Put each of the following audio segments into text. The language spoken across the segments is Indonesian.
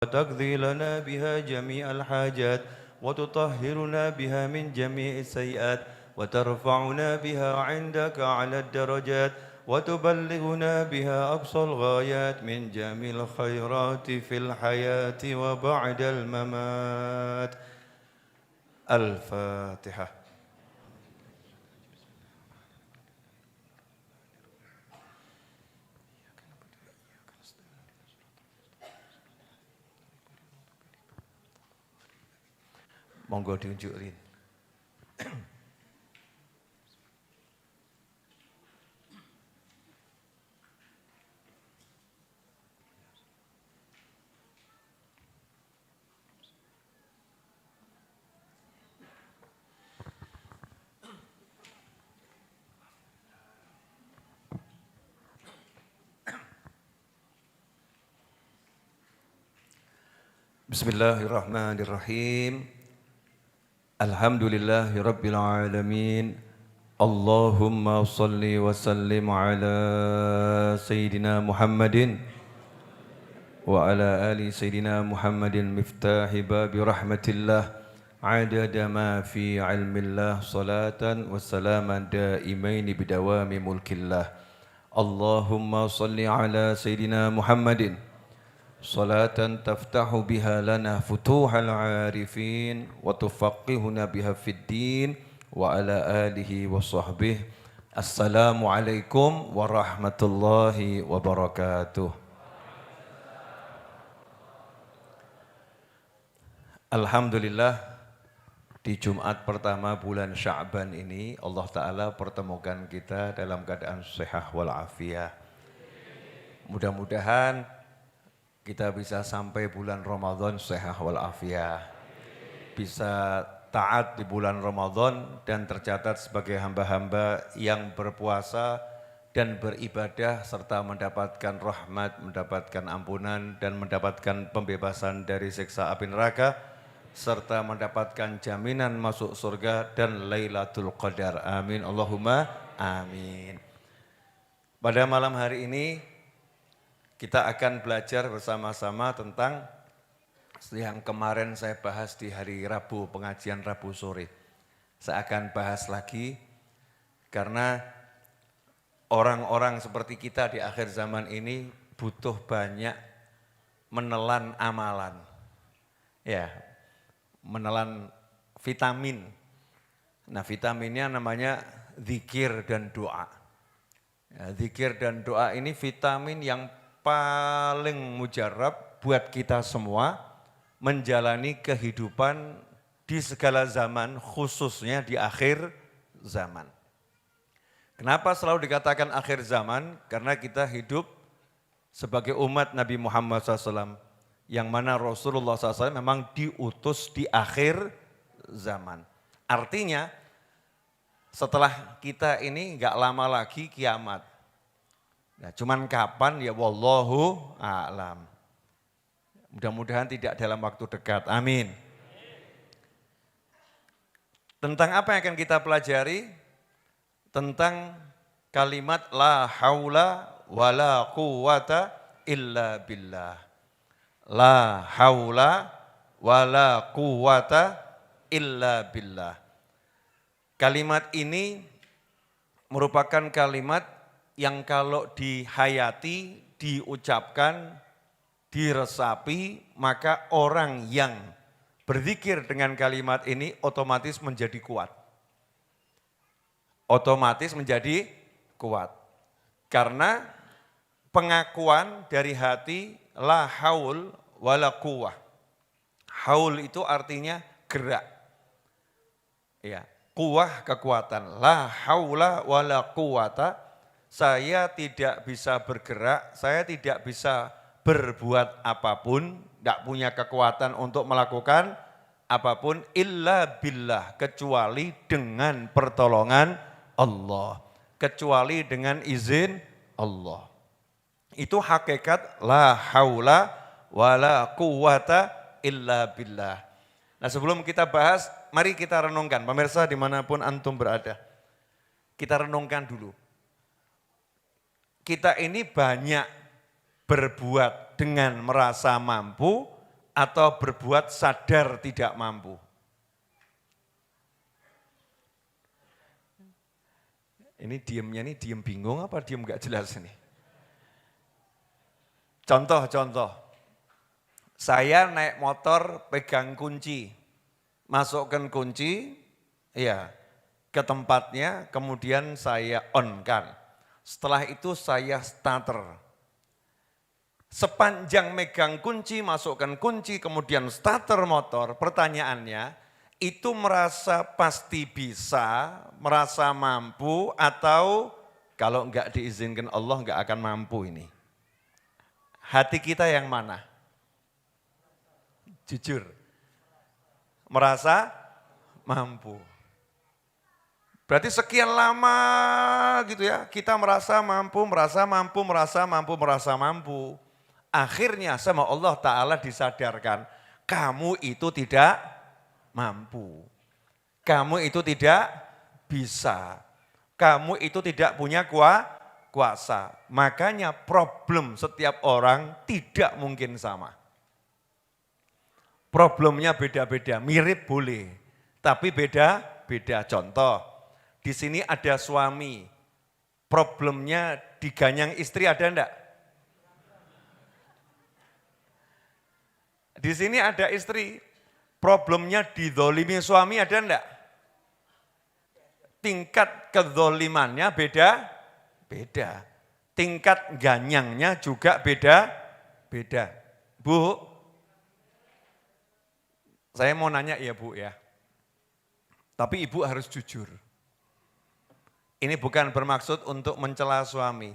وتقضي لنا بها جميع الحاجات وتطهرنا بها من جميع السيئات وترفعنا بها عندك على الدرجات وتبلغنا بها أقصى الغايات من جميع الخيرات في الحياة وبعد الممات. الفاتحة. Monggo diunjuk Rin. Bismillahirrahmanirrahim. Alhamdulillahi Rabbil Alamin. Allahumma salli wa sallim ala Sayyidina Muhammadin wa ala ali Sayyidina Muhammadin miftahi babi rahmatillah adada ma fi ilmillah salatan wa salaman daimaini bidawami mulkillah. Allahumma salli ala Sayyidina Muhammadin صلاة تفتح بها لنا فتوح العارفين وتفقهنا بها في الدين وعلى آله وصحبه. السلام عليكم ورحمة الله وبركاته. Alhamdulillah, di Jumat pertama bulan Sya'ban ini Allah Ta'ala pertemukan kita dalam keadaan sehat walafiat. Mudah-mudahan kita bisa sampai bulan Ramadan sehat walafiat, bisa taat di bulan Ramadan dan tercatat sebagai hamba-hamba yang berpuasa dan beribadah serta mendapatkan rahmat, mendapatkan ampunan dan mendapatkan pembebasan dari siksa api neraka serta mendapatkan jaminan masuk surga dan Lailatul Qadar. Amin Allahumma amin. Pada malam hari ini kita akan belajar bersama-sama tentang yang kemarin saya bahas di hari Rabu, pengajian Rabu sore. Saya akan bahas lagi karena orang-orang seperti kita di akhir zaman ini butuh banyak menelan amalan. Ya, menelan vitamin. Nah, vitaminnya namanya zikir dan doa. Ya, zikir dan doa ini vitamin yang paling mujarab buat kita semua menjalani kehidupan di segala zaman, khususnya di akhir zaman. Kenapa selalu dikatakan akhir zaman? Karena kita hidup sebagai umat Nabi Muhammad SAW, yang mana Rasulullah SAW memang diutus di akhir zaman. Artinya setelah kita ini enggak lama lagi kiamat. Nah, cuman kapan ya wallahu a'lam. Mudah-mudahan tidak dalam waktu dekat. Amin. Tentang apa yang akan kita pelajari? Tentang kalimat la haula wala quwata illa billah. La haula wala quwata illa billah. Kalimat ini merupakan kalimat yang kalau dihayati, diucapkan, diresapi, maka orang yang berzikir dengan kalimat ini otomatis menjadi kuat. Otomatis menjadi kuat. Karena pengakuan dari hati la haul wala quwah. Haul itu artinya gerak. Ya, quwah kekuatan. La haula wala quwata. Saya tidak bisa bergerak, saya tidak bisa berbuat apapun, tidak punya kekuatan untuk melakukan apapun illa billah, kecuali dengan pertolongan Allah, kecuali dengan izin Allah. Itu hakikat la haula wala quwata illa billah. Nah, sebelum kita bahas, mari kita renungkan, pemirsa dimanapun antum berada. Kita renungkan dulu. Kita ini banyak berbuat dengan merasa mampu atau berbuat sadar tidak mampu? Ini diemnya ini diem bingung apa diem gak jelas ini? Contoh, saya naik motor pegang kunci, masukkan kunci, ya ke tempatnya, kemudian saya on-kan. Setelah itu saya starter. Sepanjang megang kunci, masukkan kunci, kemudian starter motor, pertanyaannya, itu merasa pasti bisa, merasa mampu, atau kalau enggak diizinkan Allah enggak akan mampu ini? Hati kita yang mana? Jujur. Merasa mampu. Berarti sekian lama gitu ya, kita merasa mampu. Akhirnya sama Allah Ta'ala disadarkan, kamu itu tidak mampu. Kamu itu tidak bisa. Kamu itu tidak punya kuasa. Makanya problem setiap orang tidak mungkin sama. Problemnya beda-beda, mirip boleh, tapi beda-beda. Contoh, di sini ada suami, problemnya diganyang istri ada enggak? Di sini ada istri, problemnya dizolimi suami ada enggak? Tingkat kezolimannya beda. Tingkat ganyangnya juga beda. Bu, saya mau nanya ya Bu ya, tapi Ibu harus jujur. Ini bukan bermaksud untuk mencela suami,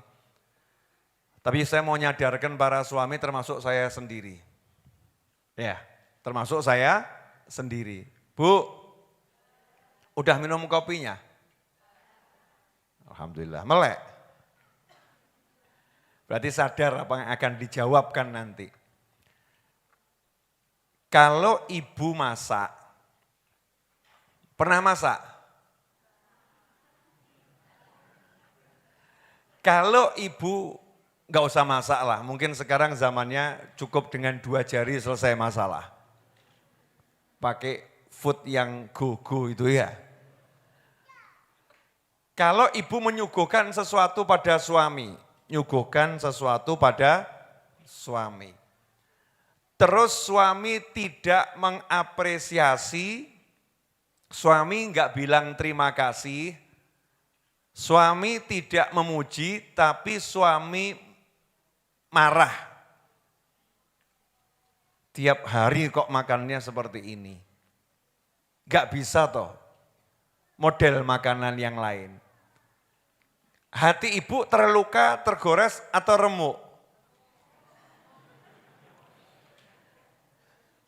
tapi saya mau nyadarkan para suami termasuk saya sendiri. Ya, termasuk saya sendiri. Bu, udah minum kopinya? Alhamdulillah, melek. Berarti sadar apa yang akan dijawabkan nanti. Kalau ibu masak, pernah masak? Kalau ibu nggak usah masak lah, mungkin sekarang zamannya cukup dengan 2 jari selesai masalah. Pakai food yang go-go itu ya. Kalau ibu menyuguhkan sesuatu pada suami, terus suami tidak mengapresiasi, suami nggak bilang terima kasih, suami tidak memuji, tapi suami marah. Tiap hari kok makannya seperti ini. Gak bisa toh model makanan yang lain. Hati ibu terluka, tergores atau remuk?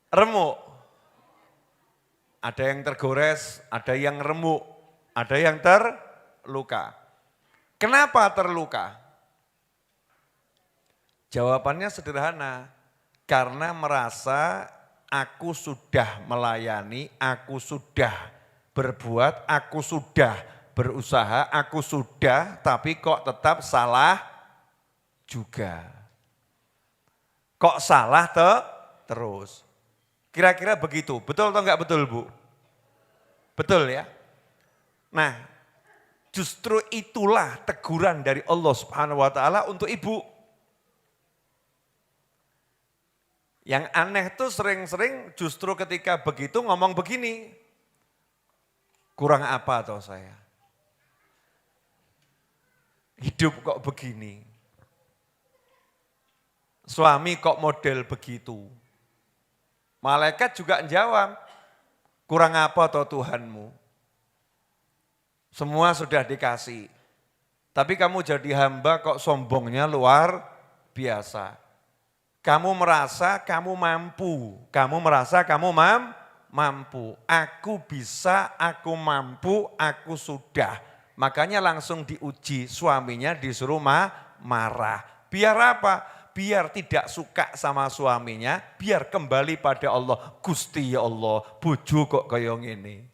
Remuk. Ada yang tergores, ada yang remuk, ada yang terluka. Kenapa terluka? Jawabannya sederhana, karena merasa aku sudah melayani, aku sudah berbuat, aku sudah berusaha, aku sudah, tapi kok tetap salah juga. Kok salah terus? Kira-kira begitu, betul atau enggak betul Bu? Betul ya? Nah, justru itulah teguran dari Allah Subhanahu wa Ta'ala untuk ibu. Yang aneh tuh sering-sering justru ketika begitu ngomong begini, kurang apa toh saya? Hidup kok begini? Suami kok model begitu? Malaikat juga jawab, kurang apa toh Tuhanmu? Semua sudah dikasih, tapi kamu jadi hamba kok sombongnya luar biasa. Kamu merasa kamu mampu, mampu. Aku bisa, aku mampu, aku sudah. Makanya langsung diuji, suaminya disuruh marah. Biar apa? Biar tidak suka sama suaminya, biar kembali pada Allah. Gusti ya Allah, bojo kok kaya ngene.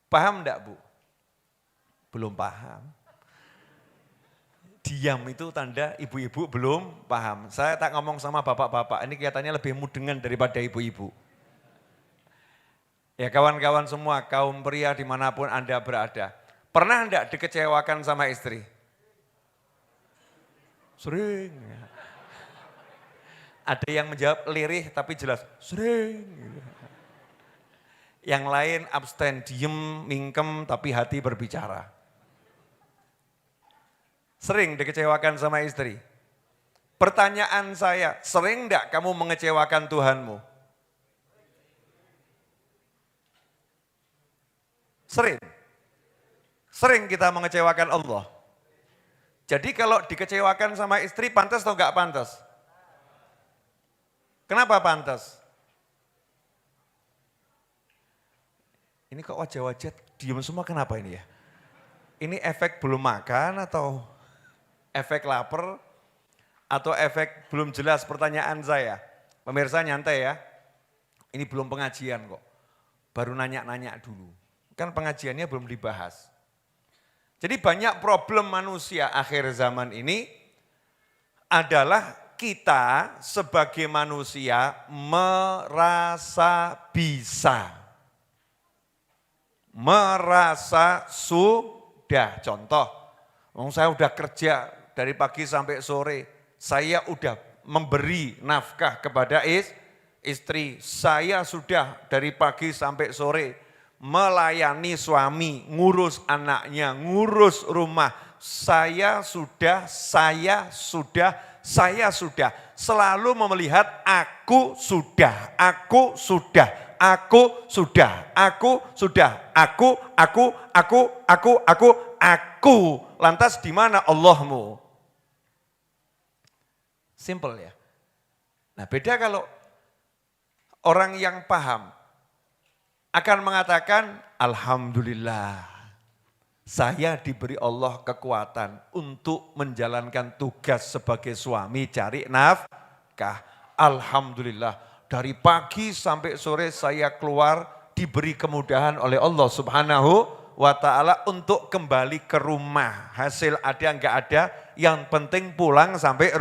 Paham enggak Bu? Belum paham. Diam itu tanda ibu-ibu belum paham. Saya tak ngomong sama bapak-bapak, ini kelihatannya lebih mudengan daripada ibu-ibu. Ya kawan-kawan semua, kaum pria dimanapun Anda berada. Pernah enggak dikecewakan sama istri? Sering. Ada yang menjawab lirih tapi jelas, sering. Yang lain abstain, diem, mingkem tapi hati berbicara. Sering dikecewakan sama istri. Pertanyaan saya, sering enggak kamu mengecewakan Tuhanmu? Sering. Sering kita mengecewakan Allah. Jadi kalau dikecewakan sama istri, pantas atau enggak pantas? Kenapa pantas? Ini kok wajah-wajah diem semua, kenapa ini ya? Ini efek belum makan atau efek lapar atau efek belum jelas pertanyaan saya? Pemirsa nyantai ya, ini belum pengajian kok, baru nanya-nanya dulu. Kan pengajiannya belum dibahas. Jadi banyak problem manusia akhir zaman ini adalah kita sebagai manusia merasa bisa. Merasa sudah, contoh, saya udah kerja dari pagi sampai sore, saya udah memberi nafkah kepada istri, saya sudah dari pagi sampai sore melayani suami, ngurus anaknya, ngurus rumah, saya sudah, selalu melihat aku sudah, aku. Lantas di mana Allahmu? Simple ya. Nah beda kalau orang yang paham akan mengatakan alhamdulillah saya diberi Allah kekuatan untuk menjalankan tugas sebagai suami cari nafkah. Alhamdulillah dari pagi sampai sore saya keluar diberi kemudahan oleh Allah Subhanahu wa ta'ala untuk kembali ke rumah. Hasil ada enggak ada, yang penting pulang sampai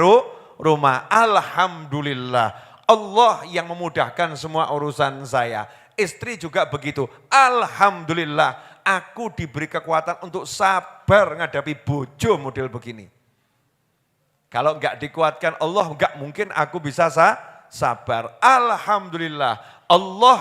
rumah. Alhamdulillah, Allah yang memudahkan semua urusan saya. Istri juga begitu, alhamdulillah aku diberi kekuatan untuk sabar menghadapi bojo model begini. Kalau enggak dikuatkan Allah, enggak mungkin aku bisa sabar. Alhamdulillah, Allah.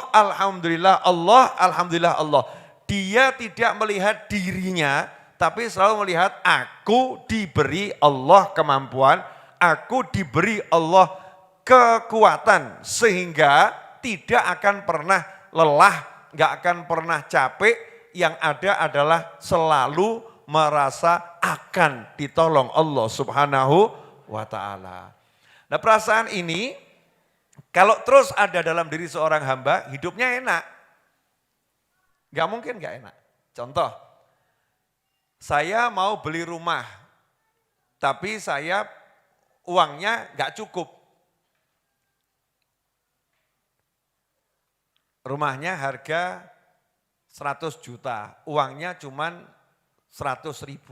Dia tidak melihat dirinya, tapi selalu melihat aku diberi Allah kemampuan, aku diberi Allah kekuatan, sehingga tidak akan pernah lelah, nggak akan pernah capek, yang ada adalah selalu merasa akan ditolong Allah Subhanahu wa ta'ala. Nah perasaan ini, kalau terus ada dalam diri seorang hamba, hidupnya enak. Gak mungkin gak enak. Contoh, saya mau beli rumah, tapi saya uangnya gak cukup. Rumahnya harga 100 juta, uangnya cuman 100.000.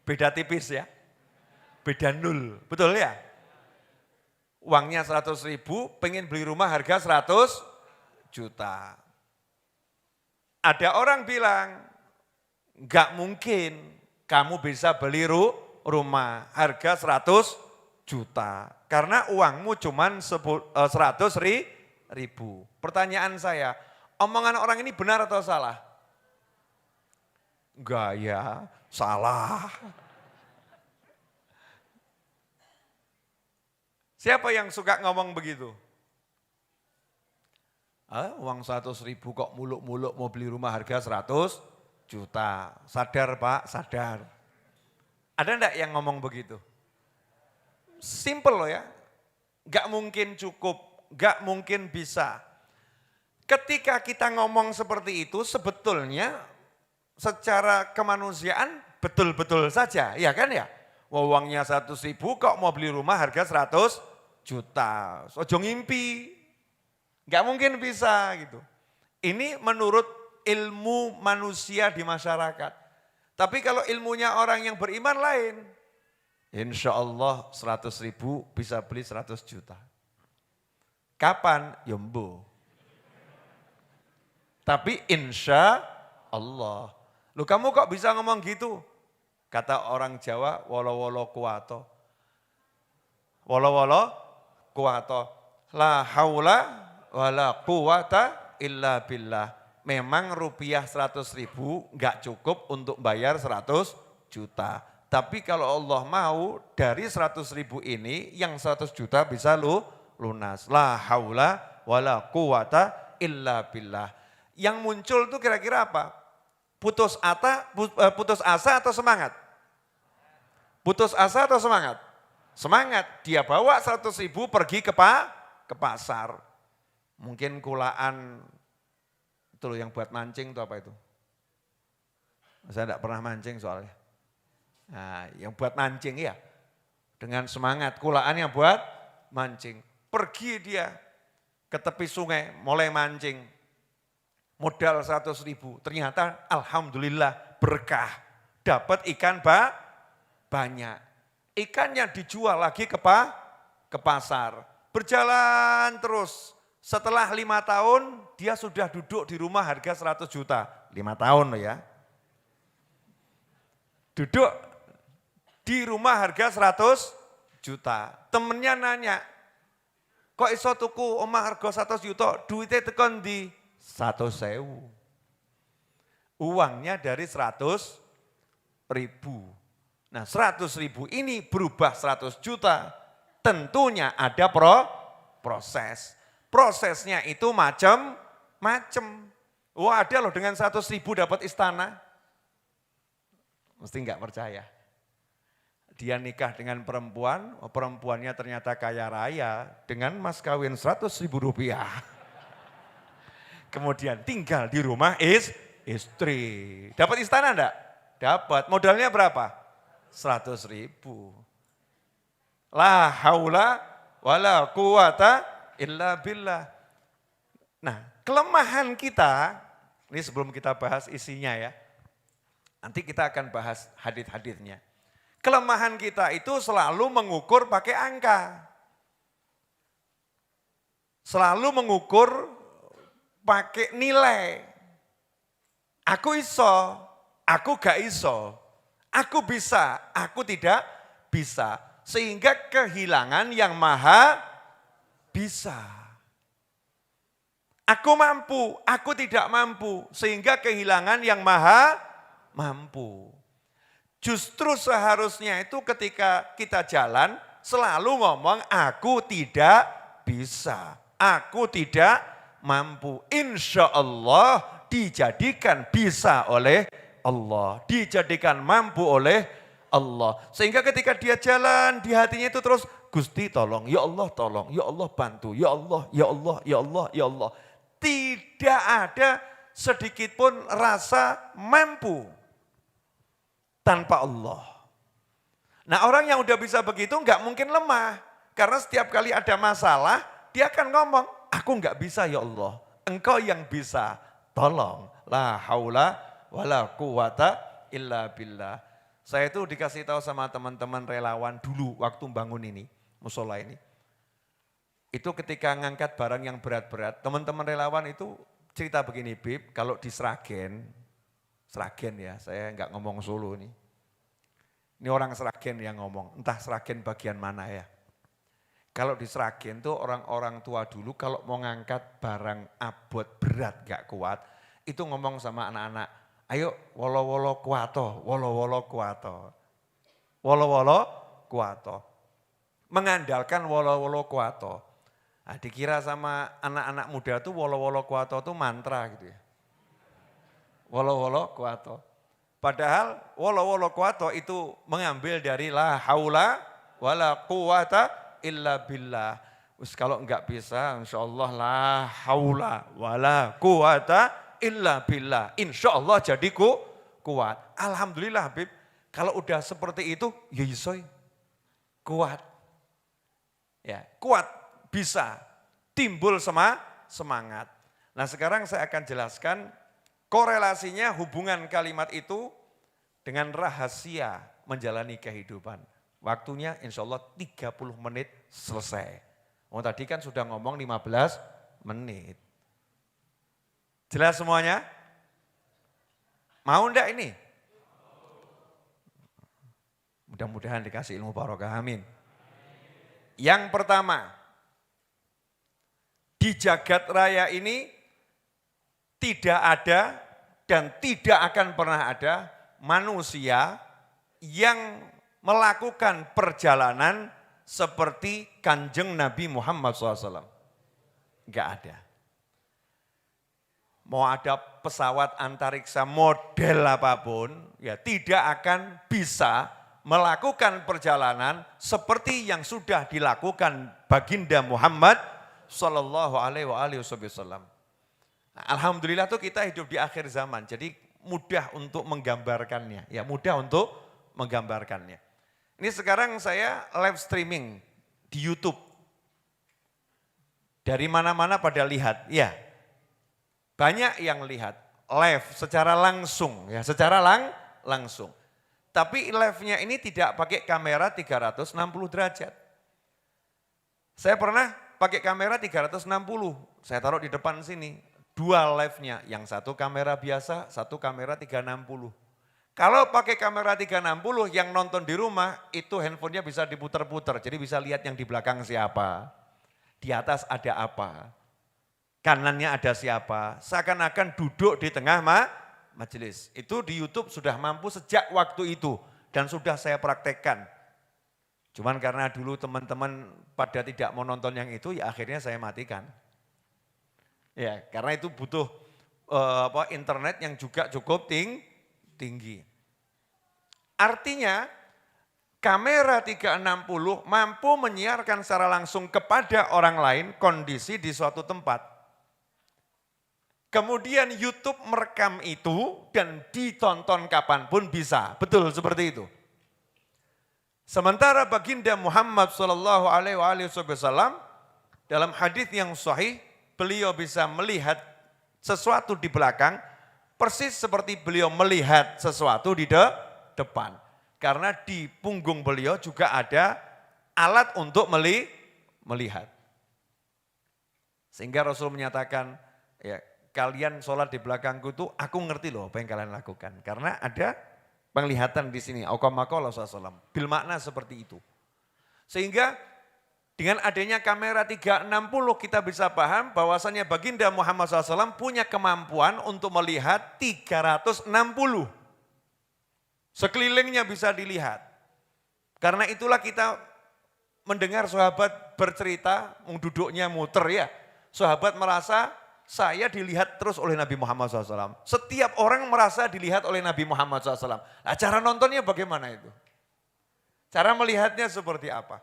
Beda tipis ya, beda nol, betul ya? Uangnya 100.000, pengen beli rumah harga 100 juta. Ada orang bilang, enggak mungkin kamu bisa beli rumah harga 100 juta. Karena uangmu cuma 100.000. Pertanyaan saya, omongan orang ini benar atau salah? Enggak ya, salah. Siapa yang suka ngomong begitu? Uang 100.000 kok muluk-muluk mau beli rumah harga 100 juta. Sadar Pak, sadar. Ada enggak yang ngomong begitu? Simple loh ya. Enggak mungkin cukup, enggak mungkin bisa. Ketika kita ngomong seperti itu sebetulnya secara kemanusiaan betul-betul saja, ya kan ya? Uangnya 100.000 kok mau beli rumah harga 100 juta. Ojo ngimpi. Enggak mungkin bisa gitu. Ini menurut ilmu manusia di masyarakat. Tapi kalau ilmunya orang yang beriman lain, insya Allah 100.000 bisa beli 100 juta. Kapan? Yombo. Tapi insya Allah. Loh kamu kok bisa ngomong gitu? Kata orang Jawa, wolo-wolo kuwato. Wolo-wolo kuwato. La haula wala quwata illa billah. Memang rupiah 100.000 enggak cukup untuk bayar 100 juta. Tapi kalau Allah mau dari 100.000 ini yang 100 juta bisa lunas. La haula wala quwata illa billah. Yang muncul itu kira-kira apa? Putus asa atau semangat? Putus asa atau semangat? Semangat. Dia bawa 100.000 pergi ke pasar. Mungkin kulaan, itu loh yang buat mancing itu apa itu? Saya tidak pernah mancing soalnya. Nah, yang buat mancing ya. Dengan semangat, kulaan yang buat mancing. Pergi dia ke tepi sungai, mulai mancing. Modal 100.000, ternyata alhamdulillah berkah. Dapat ikan banyak. Ikannya dijual lagi ke pasar. Berjalan terus. Setelah 5 tahun, dia sudah duduk di rumah harga 100 juta. 5 tahun loh ya. Duduk di rumah harga 100 juta. Temennya nanya, kok iso tuku omah harga 100 juta, duitnya tekan di 100.000. Uangnya dari 100.000. Nah 100.000 ini berubah 100 juta, tentunya ada proses. Prosesnya itu macam-macam. Wah ada loh dengan 100.000 dapat istana. Mesti enggak percaya. Dia nikah dengan perempuan, perempuannya ternyata kaya raya dengan mas kawin 100.000 rupiah. Kemudian tinggal di rumah istri. Dapat istana enggak? Dapat. Modalnya berapa? 100.000. La haula wala quwata illa billah. Nah, kelemahan kita, ini sebelum kita bahas isinya ya, nanti kita akan bahas hadits-haditsnya. Kelemahan kita itu selalu mengukur pakai angka. Selalu mengukur pakai nilai. Aku iso, aku gak iso. Aku bisa, aku tidak bisa. Sehingga kehilangan yang maha bisa. Aku mampu, aku tidak mampu. Sehingga kehilangan yang maha mampu. Justru seharusnya itu ketika kita jalan selalu ngomong aku tidak bisa. Aku tidak mampu. Insya Allah dijadikan bisa oleh Allah. Dijadikan mampu oleh Allah. Sehingga ketika dia jalan di hatinya itu terus Gusti tolong, ya Allah tolong, ya Allah bantu, ya Allah, ya Allah, ya Allah, ya Allah. Tidak ada sedikit pun rasa mampu tanpa Allah. Nah orang yang udah bisa begitu nggak mungkin lemah. Karena setiap kali ada masalah, dia akan ngomong, aku nggak bisa ya Allah, engkau yang bisa, tolong. La haula wala quwata illa billah. Saya itu dikasih tahu sama teman-teman relawan dulu waktu bangun ini, musola ini. Itu ketika ngangkat barang yang berat-berat, teman-teman relawan itu cerita begini, Bib, kalau di Sragen ya, saya nggak ngomong Solo ini. Ini orang Sragen yang ngomong, entah Sragen bagian mana ya. Kalau di Sragen tuh orang-orang tua dulu kalau mau ngangkat barang abot berat gak kuat, itu ngomong sama anak-anak, ayo wolo-wolo kuato, wolo-wolo kuato. Wolo-wolo kuato. Mengandalkan wolo-wolo kuato. Nah, dikira sama anak-anak muda tuh wolo-wolo kuato tuh mantra gitu ya. Wolo-wolo kuato. Padahal wolo-wolo kuato itu mengambil dari la haula wala quwata illa billah. Kalau enggak bisa insyaallah la haula wala quwata illa billah. Insyaallah jadi kuat. Alhamdulillah Habib. Kalau udah seperti itu ya isoy. Kuat. Ya, kuat bisa timbul semangat. Nah, sekarang saya akan jelaskan korelasinya hubungan kalimat itu dengan rahasia menjalani kehidupan. Waktunya insya Allah 30 menit selesai. Tadi kan sudah ngomong 15 menit. Jelas semuanya? Mau enggak ini? Mudah-mudahan dikasih ilmu barokah, amin. Yang pertama, di jagat raya ini tidak ada dan tidak akan pernah ada manusia yang melakukan perjalanan seperti Kanjeng Nabi Muhammad SAW. Enggak ada. Mau ada pesawat antariksa model apapun, ya tidak akan bisa melakukan perjalanan seperti yang sudah dilakukan baginda Muhammad sallallahu alaihi wasallam. Alhamdulillah tuh kita hidup di akhir zaman, jadi mudah untuk menggambarkannya, ya mudah untuk menggambarkannya. Ini sekarang saya live streaming di YouTube. Dari mana-mana pada lihat, ya. Banyak yang lihat live secara langsung, ya secara langsung. Tapi live-nya ini tidak pakai kamera 360 derajat. Saya pernah pakai kamera 360, saya taruh di depan sini. Dua live-nya, yang satu kamera biasa, satu kamera 360. Kalau pakai kamera 360 yang nonton di rumah, itu handphonenya bisa diputer-puter. Jadi bisa lihat yang di belakang siapa, di atas ada apa, kanannya ada siapa. Seakan-akan duduk di tengah majelis. Itu di YouTube sudah mampu sejak waktu itu dan sudah saya praktekkan. Cuman karena dulu teman-teman pada tidak mau nonton yang itu, ya akhirnya saya matikan. Ya, karena itu butuh internet yang juga cukup tinggi. Artinya kamera 360 mampu menyiarkan secara langsung kepada orang lain kondisi di suatu tempat. Kemudian YouTube merekam itu dan ditonton kapanpun bisa. Betul seperti itu. Sementara baginda Muhammad sallallahu alaihi wasallam dalam hadis yang sahih, beliau bisa melihat sesuatu di belakang persis seperti beliau melihat sesuatu di depan. Karena di punggung beliau juga ada alat untuk melihat. Sehingga Rasul menyatakan, ya, kalian sholat di belakangku itu aku ngerti loh apa yang kalian lakukan. Karena ada penglihatan di sini. Auqamaqala SAW. Bil makna seperti itu. Sehingga dengan adanya kamera 360 kita bisa paham bahwasannya baginda Muhammad SAW punya kemampuan untuk melihat 360. Sekelilingnya bisa dilihat. Karena itulah kita mendengar sahabat bercerita, duduknya muter ya. Sahabat merasa saya dilihat terus oleh Nabi Muhammad SAW. Setiap orang merasa dilihat oleh Nabi Muhammad SAW. Nah, cara nontonnya bagaimana itu? Cara melihatnya seperti apa?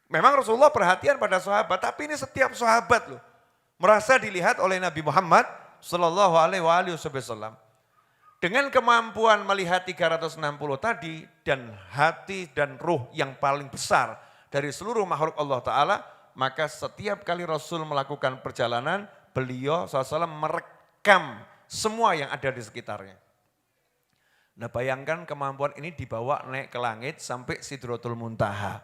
Memang Rasulullah perhatian pada sahabat, tapi ini setiap sahabat loh. Merasa dilihat oleh Nabi Muhammad SAW. Dengan kemampuan melihat 360 tadi dan hati dan ruh yang paling besar dari seluruh makhluk Allah Ta'ala, maka setiap kali Rasul melakukan perjalanan, beliau SAW merekam semua yang ada di sekitarnya. Nah, bayangkan kemampuan ini dibawa naik ke langit sampai Sidratul Muntaha.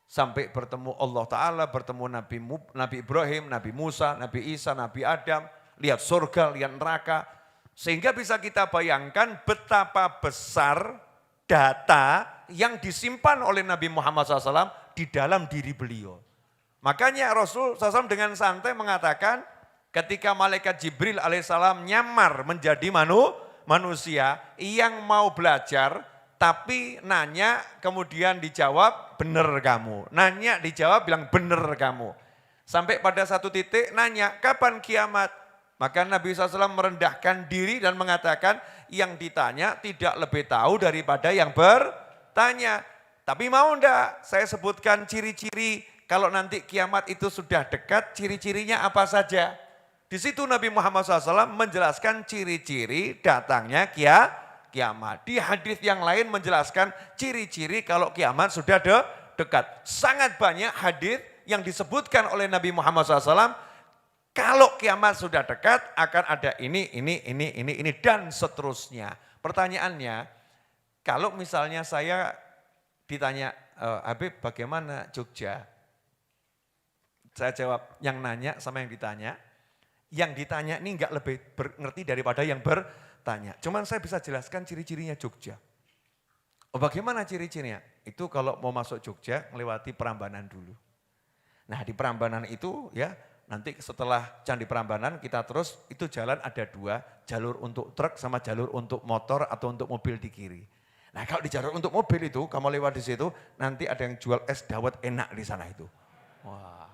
Sampai bertemu Allah Ta'ala, bertemu Nabi Ibrahim, Nabi Musa, Nabi Isa, Nabi Adam, lihat surga, lihat neraka. Sehingga bisa kita bayangkan betapa besar data yang disimpan oleh Nabi Muhammad SAW di dalam diri beliau. Makanya Rasul SAW dengan santai mengatakan ketika malaikat Jibril alaihissalam nyamar menjadi manusia yang mau belajar tapi nanya kemudian dijawab benar kamu. Nanya dijawab bilang benar kamu. Sampai pada satu titik nanya kapan kiamat. Maka Nabi SAW merendahkan diri dan mengatakan yang ditanya tidak lebih tahu daripada yang bertanya. Tapi mau enggak saya sebutkan ciri-ciri kalau nanti kiamat itu sudah dekat, ciri-cirinya apa saja. Di situ Nabi Muhammad SAW menjelaskan ciri-ciri datangnya kiamat. Di hadis yang lain menjelaskan ciri-ciri kalau kiamat sudah dekat. Sangat banyak hadis yang disebutkan oleh Nabi Muhammad SAW. Kalau kiamat sudah dekat akan ada ini, dan seterusnya. pertanyaannya, kalau misalnya saya ditanya, Habib bagaimana Jogja? Saya jawab, yang nanya sama yang ditanya ini enggak lebih ngerti daripada yang bertanya. Cuman saya bisa jelaskan ciri-cirinya Jogja. Oh, bagaimana ciri-cirinya? Itu kalau mau masuk Jogja, melewati Prambanan dulu. Nah di Prambanan itu ya, nanti setelah Candi Prambanan kita terus, itu jalan ada 2, jalur untuk truk sama jalur untuk motor atau untuk mobil di kiri. Nah kalau di jalur untuk mobil itu, kamu lewat di situ, nanti ada yang jual es dawet enak di sana itu. Wah.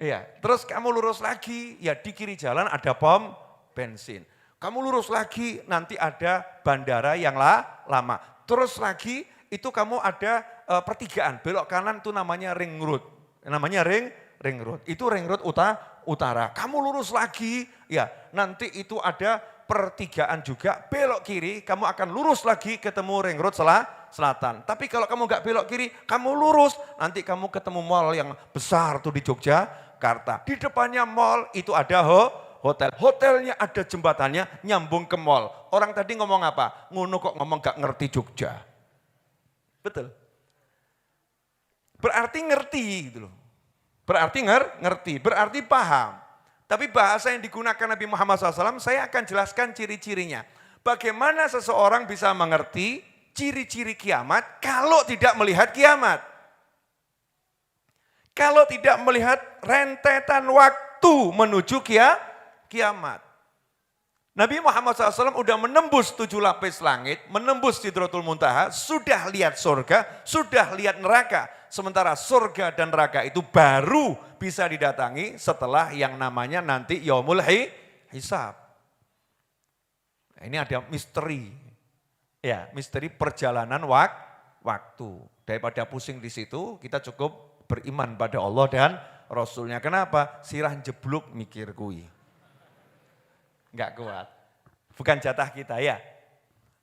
Iya, terus kamu lurus lagi, ya di kiri jalan ada pom bensin. Kamu lurus lagi, nanti ada bandara yang lama. Terus lagi, itu kamu ada pertigaan, belok kanan itu namanya ring road. Namanya ring road, itu ring road utara. Kamu lurus lagi, ya nanti itu ada pertigaan juga, belok kiri, kamu akan lurus lagi ketemu ring road selatan. Tapi kalau kamu nggak belok kiri, kamu lurus, nanti kamu ketemu mall yang besar tuh di Yogyakarta. Di depannya mall itu ada hotel. Hotelnya ada jembatannya nyambung ke mall. Orang tadi ngomong apa? Ngono kok ngomong gak ngerti Jogja. Betul. Berarti ngerti gitu loh. Berarti ngerti, berarti paham. Tapi bahasa yang digunakan Nabi Muhammad SAW, saya akan jelaskan ciri-cirinya. Bagaimana seseorang bisa mengerti ciri-ciri kiamat kalau tidak melihat kiamat. Kalau tidak melihat rentetan waktu menuju kiamat. Nabi Muhammad SAW udah menembus 7 lapis langit, menembus Sidratul Muntaha, sudah lihat surga, sudah lihat neraka. Sementara surga dan neraka itu baru bisa didatangi setelah yang namanya nanti Yaumul Hisab. Nah, ini ada misteri. Ya, misteri perjalanan waktu. Daripada pusing di situ, kita cukup beriman pada Allah dan Rasulnya. Kenapa? Sirah jeblok mikir kui. Enggak kuat. Bukan jatah kita ya.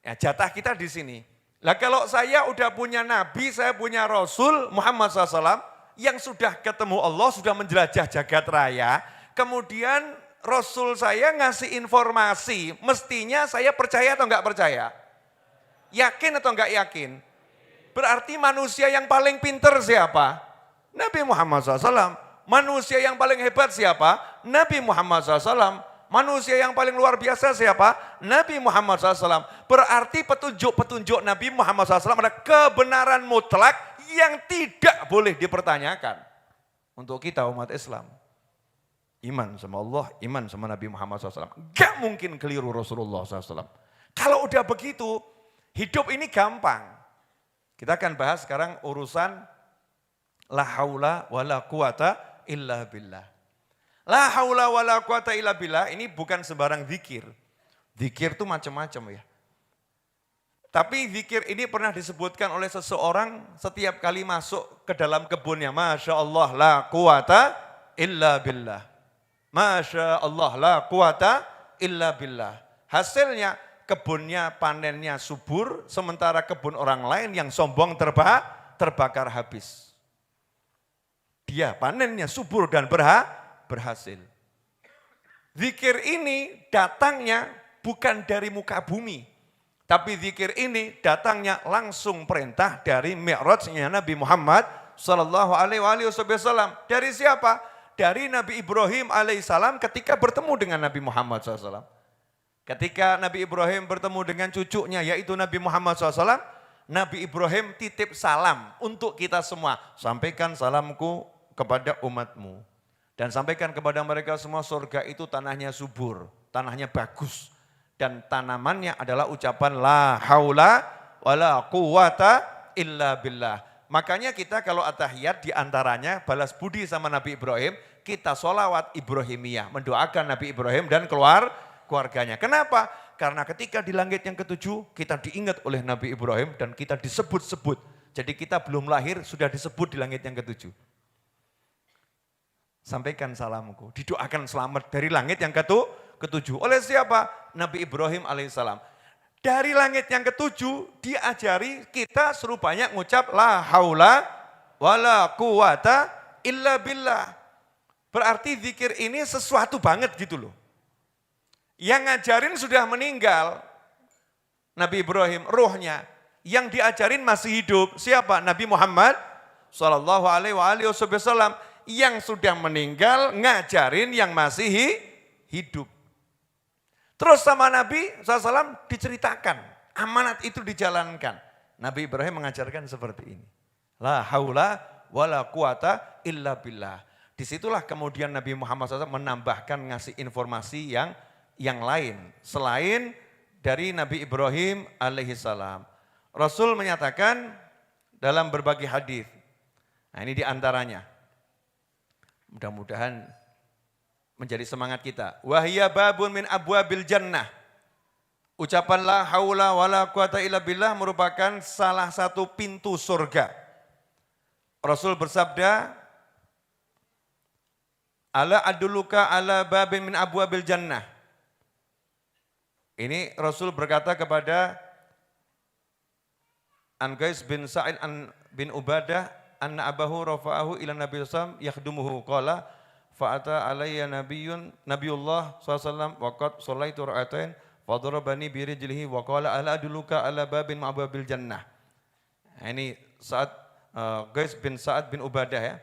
Ya, jatah kita di sini. Lah kalau saya udah punya Nabi, saya punya Rasul Muhammad SAW yang sudah ketemu Allah, sudah menjelajah jagat raya. Kemudian Rasul saya ngasih informasi, mestinya saya percaya atau enggak percaya? Yakin atau enggak yakin? Berarti manusia yang paling pinter siapa? Nabi Muhammad SAW. Manusia yang paling hebat siapa? Nabi Muhammad SAW. Manusia yang paling luar biasa siapa? Nabi Muhammad SAW. Berarti petunjuk-petunjuk Nabi Muhammad SAW adalah kebenaran mutlak yang tidak boleh dipertanyakan. Untuk kita umat Islam. Iman sama Allah, iman sama Nabi Muhammad SAW. Gak mungkin keliru Rasulullah SAW. Kalau udah begitu, hidup ini gampang. Kita akan bahas sekarang urusan la haula wa la quwata illa billah. La haula wa la quwata illa billah ini bukan sembarang zikir. Zikir itu macam-macam ya. Tapi zikir ini pernah disebutkan oleh seseorang setiap kali masuk ke dalam kebunnya. Masya Allah la quwata illa billah. Masya Allah la quwata illa billah. Hasilnya kebunnya panennya subur, sementara kebun orang lain yang sombong terbakar habis. Dia panennya subur dan berhasil. Zikir ini datangnya bukan dari muka bumi. Tapi zikir ini datangnya langsung perintah dari mi'rajnya Nabi Muhammad sallallahu alaihi wasallam. Dari siapa? Dari Nabi Ibrahim alaihissalam ketika bertemu dengan Nabi Muhammad SAW. Ketika Nabi Ibrahim bertemu dengan cucunya yaitu Nabi Muhammad SAW, Nabi Ibrahim titip salam untuk kita semua. Sampaikan salamku kepada umatmu. Dan sampaikan kepada mereka semua surga itu tanahnya subur, tanahnya bagus. Dan tanamannya adalah ucapan la haula wa la quwata illa billah. Makanya kita kalau at-tahiyat diantaranya balas budi sama Nabi Ibrahim, kita sholawat Ibrahimiyah, mendoakan Nabi Ibrahim dan keluarganya. Kenapa? Karena ketika di langit yang ke-7 kita diingat oleh Nabi Ibrahim dan kita disebut-sebut. Jadi kita belum lahir sudah disebut di langit yang ke-7. Sampaikan salamku, didoakan selamat dari langit yang ke-7. Oleh siapa? Nabi Ibrahim alaihissalam. Dari langit yang ke-7 diajari kita suruh banyak ngucap la haula wa la quwata illa billah. Berarti zikir ini sesuatu banget gitu loh. Yang ngajarin sudah meninggal. Nabi Ibrahim, ruhnya. Yang diajarin masih hidup. Siapa? Nabi Muhammad Sallallahu Alaihi Wasallam. Yang sudah meninggal ngajarin yang masih hidup. Terus sama Nabi SAW diceritakan, amanat itu dijalankan. Nabi Ibrahim mengajarkan seperti ini. La haula wala quwata illa billah. Disitulah kemudian Nabi Muhammad SAW menambahkan ngasih informasi yang lain. Selain dari Nabi Ibrahim alaihissalam. Rasul menyatakan dalam berbagai hadis. Nah ini diantaranya. Mudah-mudahan menjadi semangat kita. Wahya babun min abwabil jannah. Ucapan la haula wala quwata illa billah merupakan salah satu pintu surga. Rasul bersabda, ala adulluka ala babin min abwabil jannah. Ini Rasul berkata kepada An-Qais bin Sa'id bin Ubadah, anna abahu rafa'ahu ila Nabi sallallahu yakhdumuhu qala fa'ata alayya nabiyullah SAW waqad sallaitu ra'atain fadarabani birijlihi wa qala ala adulluka ala babin ma'ababil jannah. Ini saat Qais bin Sa'ad bin Ubadah ya.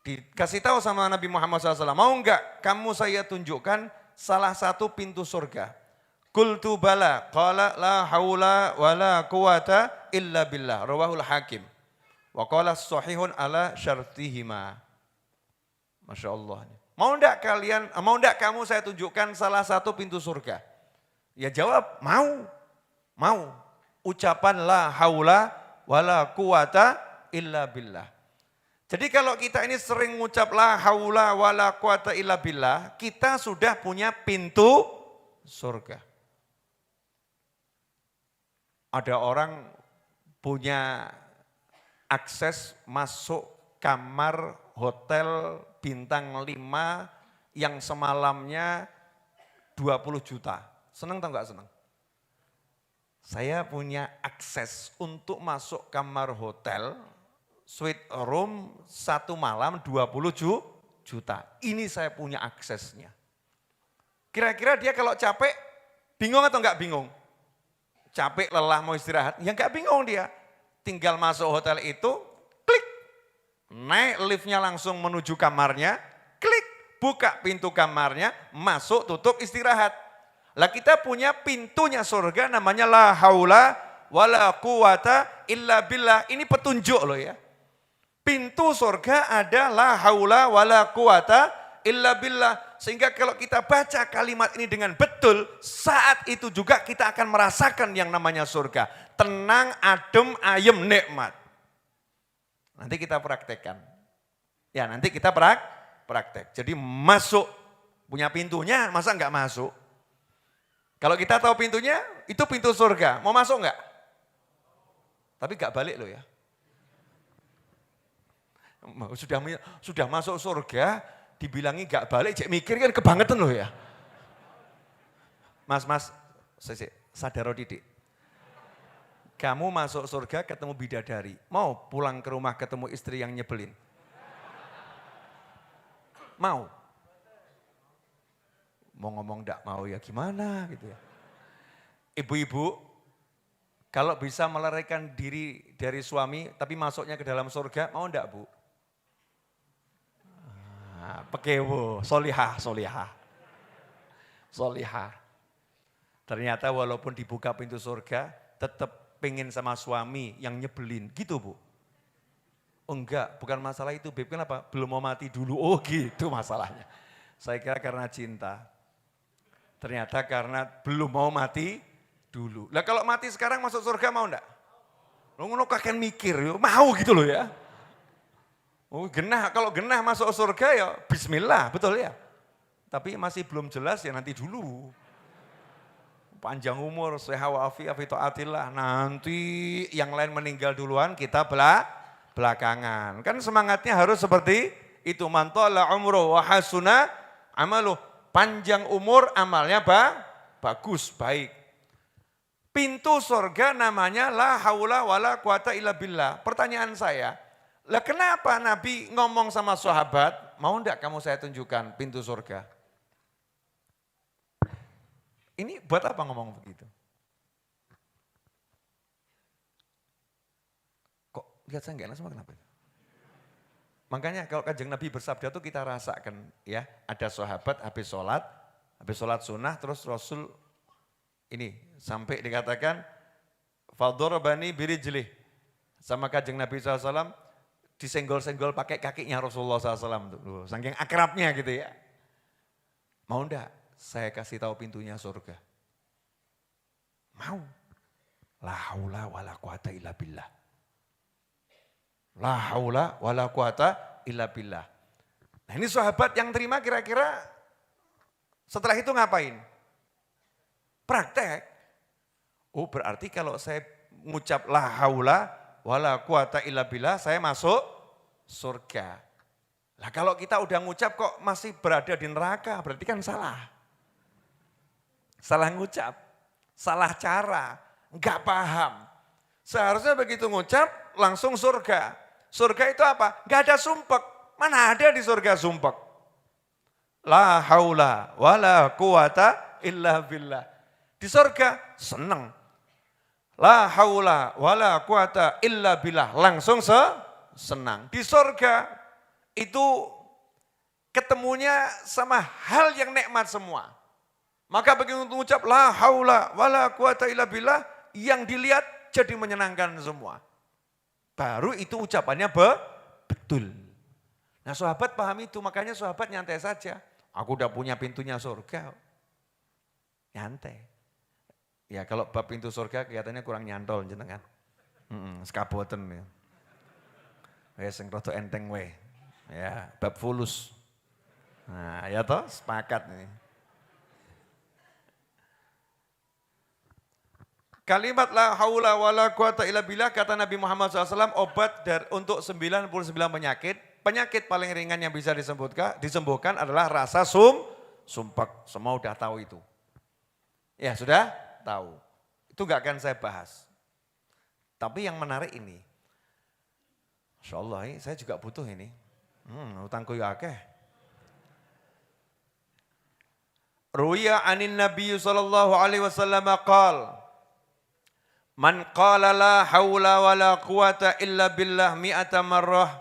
Dikasih tahu sama Nabi Muhammad SAW, mau enggak kamu saya tunjukkan salah satu pintu surga. Qultu bala, qala la haula wala quwata illa billah, rawahul Hakim. Wa qala sahihun ala syartihima. Masya Allah. Mau enggak kamu saya tunjukkan salah satu pintu surga? Ya jawab, mau. Ucapan la haula wala quwata illa billah. Jadi kalau kita ini sering mengucap la haula wala quwata illa billah, kita sudah punya pintu surga. Ada orang punya akses masuk kamar hotel bintang 5 yang semalamnya 20 juta. Senang atau enggak senang? Saya punya akses untuk masuk kamar hotel, suite room 1 malam 20 juta. Ini saya punya aksesnya. Kira-kira dia kalau capek, bingung atau enggak bingung? Capek, lelah, mau istirahat, ya enggak bingung dia. Tinggal masuk hotel itu, klik. Naik liftnya langsung menuju kamarnya, klik. Buka pintu kamarnya, masuk, tutup, istirahat. Lah kita punya pintunya surga namanya la haula wala quwata illa billah. Ini petunjuk loh ya. Pintu surga ada la haula wala quwata illa billah. Sehingga kalau kita baca kalimat ini dengan betul, saat itu juga kita akan merasakan yang namanya surga. Tenang, adem, ayem, nikmat. Nanti kita praktekkan. Ya nanti kita praktek. Jadi masuk, punya pintunya, masa enggak masuk? Kalau kita tahu pintunya, itu pintu surga. Mau masuk enggak? Tapi enggak balik loh ya. Sudah masuk surga, dibilangi enggak balik, cek mikir kan kebangetan loh ya. Mas, sadar didik. Kamu masuk surga ketemu bidadari, mau pulang ke rumah ketemu istri yang nyebelin? Mau? Mau ngomong enggak mau ya gimana gitu ya. Ibu-ibu, kalau bisa melarikan diri dari suami tapi masuknya ke dalam surga, mau enggak Bu? Pekewo, solihah. Ternyata walaupun dibuka pintu surga, tetap pengen sama suami yang nyebelin, gitu Bu? Enggak, bukan masalah itu Beb, kenapa? Belum mau mati dulu, oh gitu masalahnya. Saya kira karena cinta. Ternyata karena belum mau mati dulu. Lah kalau mati sekarang masuk surga mau enggak? Ngono kakek mikir, mau gitu loh ya. Oh kalau genah masuk surga ya bismillah, betul ya. Tapi masih belum jelas ya nanti dulu. Panjang umur, sehat wa'afi'ah fita'atillah. Nanti yang lain meninggal duluan kita belakangan. Kan semangatnya harus seperti itu. Man tala umruh wa hasuna amaluh. Panjang umur amalnya bagus, baik. Pintu surga namanya la haula wala quwata illa billah. Pertanyaan saya, lah kenapa Nabi ngomong sama sahabat, mau enggak kamu saya tunjukkan pintu surga? Ini buat apa ngomong begitu? lihat saya nggak enak sama kenapa? Makanya kalau Kanjeng Nabi bersabda tuh kita rasakan ya, ada sahabat habis sholat sunnah terus Rasul ini sampai dikatakan fadorobani birijlih sama Kanjeng Nabi SAW disenggol-senggol pakai kakinya Rasulullah SAW tuh, saking akrabnya gitu ya. Mau enggak saya kasih tahu pintunya surga? Mau. La haula wala quwata illa billah. La haula wala quwata illa billah. Nah ini sahabat yang terima kira-kira setelah itu ngapain? Praktek. Oh berarti kalau saya mengucap la haula wala quwata illa billah saya masuk surga. Lah kalau kita udah ngucap kok masih berada di neraka berarti kan salah. Salah ngucap, salah cara, enggak paham. Seharusnya begitu ngucap langsung surga. Surga itu apa? Enggak ada sumpek. Mana ada di surga sumpek? La haula wala quwata illa billah. Di surga senang. La haula wala quwata illa billah. Langsung senang. Di surga itu ketemunya sama hal yang nikmat semua. Maka begitu mengucap la haula wala quwata illa billah, yang dilihat jadi menyenangkan semua. Baru itu ucapannya betul. Nah sahabat paham itu, makanya sahabat nyantai saja. Aku udah punya pintunya surga. Nyantai. Ya kalau bab pintu surga kelihatannya kurang nyantol jenengan. Sekaboten ya. Wes sing rada enteng we. Ya, bab fulus. Nah, ya toh sepakat nih. Kalimat la haula wala quwata illa billah kata Nabi Muhammad SAW obat untuk 99 penyakit. Penyakit paling ringan yang bisa disembuhkan adalah rasa sumpek. Semua udah tahu itu. Ya sudah tahu. Itu gak akan saya bahas. Tapi yang menarik ini. Masya Allah saya juga butuh ini. Utangku ya akeh. Ruya anin Nabi sallallahu alaihi wasallam qala man qala la haula wala quwata illa billah mi'ata marrah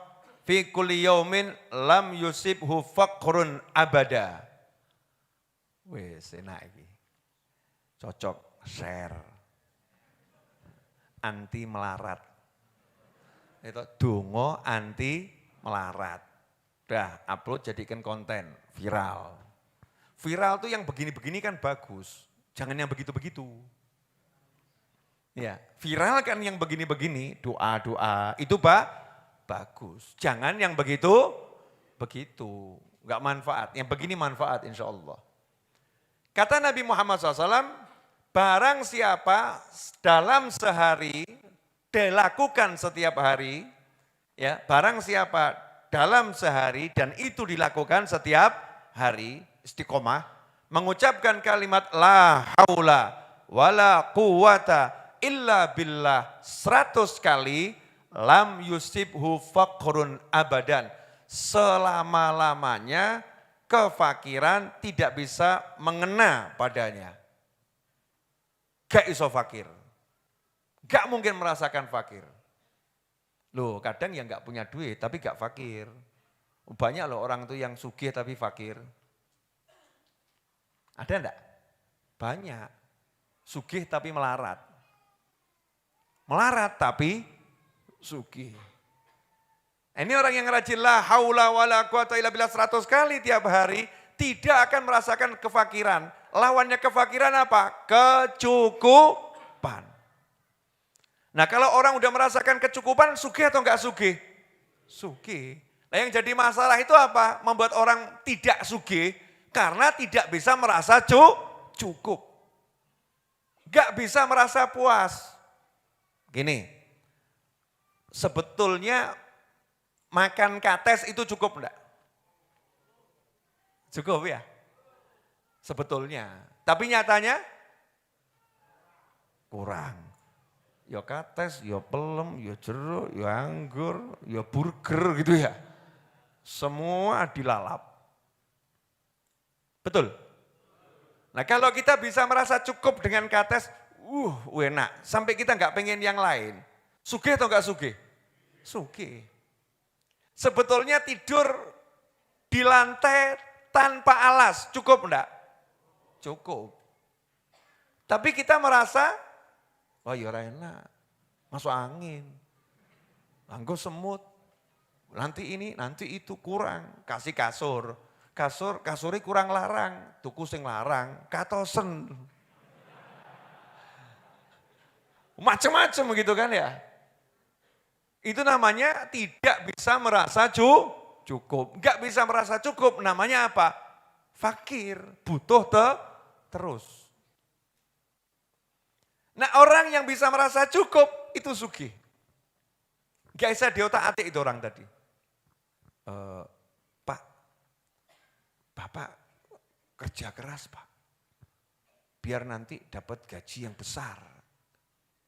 fi kulli yaumin lam yusibhu faqrun abada. Wes enak iki. Cocok share. Anti melarat. Itu donga anti melarat. Udah upload jadikan konten viral. Viral tuh yang begini-begini kan bagus. Jangan yang begitu-begitu. Ya, viral kan yang begini-begini, doa-doa, itu bagus. Jangan yang begitu, enggak manfaat. Yang begini manfaat insya Allah. Kata Nabi Muhammad SAW, barang siapa dalam sehari, dilakukan setiap hari, ya, barang siapa dalam sehari dan itu dilakukan setiap hari, istiqomah, mengucapkan kalimat la haula wala quwata illa billah 100 kali, lam yusibhu faqrun abadan. Selama-lamanya kefakiran tidak bisa mengena padanya. Gak iso fakir. Gak mungkin merasakan fakir. Loh kadang yang gak punya duit tapi gak fakir. Banyak loh orang tuh yang sugih tapi fakir. Ada enggak? Banyak. Sugih tapi melarat. Melarat tapi sugih. Ini orang yang rajin la haula wala quwata illa billah 100 kali tiap hari tidak akan merasakan kefakiran. Lawannya kefakiran apa? Kecukupan. Nah kalau orang udah merasakan kecukupan, sugih atau enggak sugih? Sugih. Nah yang jadi masalah itu apa? Membuat orang tidak sugih karena tidak bisa merasa cukup. Enggak bisa merasa puas. Gini, sebetulnya makan kates itu cukup enggak? Cukup ya? Sebetulnya. Tapi nyatanya kurang. Ya kates, ya pelem, ya jeruk, ya anggur, ya burger gitu ya. Semua dilalap. Betul? Nah kalau kita bisa merasa cukup dengan kates, enak. Sampai kita nggak pengen yang lain. Sugih atau nggak sugih? Sugih. Sebetulnya tidur di lantai tanpa alas, cukup enggak? Cukup. Tapi kita merasa, oh ya enak, masuk angin, anggo semut, nanti ini, nanti itu kurang, kasih kasur. Kasurnya kurang larang, tuku sing larang, katosen. Macam-macam gitu kan ya. Itu namanya tidak bisa merasa cukup. Enggak bisa merasa cukup, namanya apa? Fakir, butuh terus. Nah orang yang bisa merasa cukup, itu sugih. Enggak bisa diotak-atik itu orang tadi. Pak, Bapak kerja keras Pak. Biar nanti dapat gaji yang besar.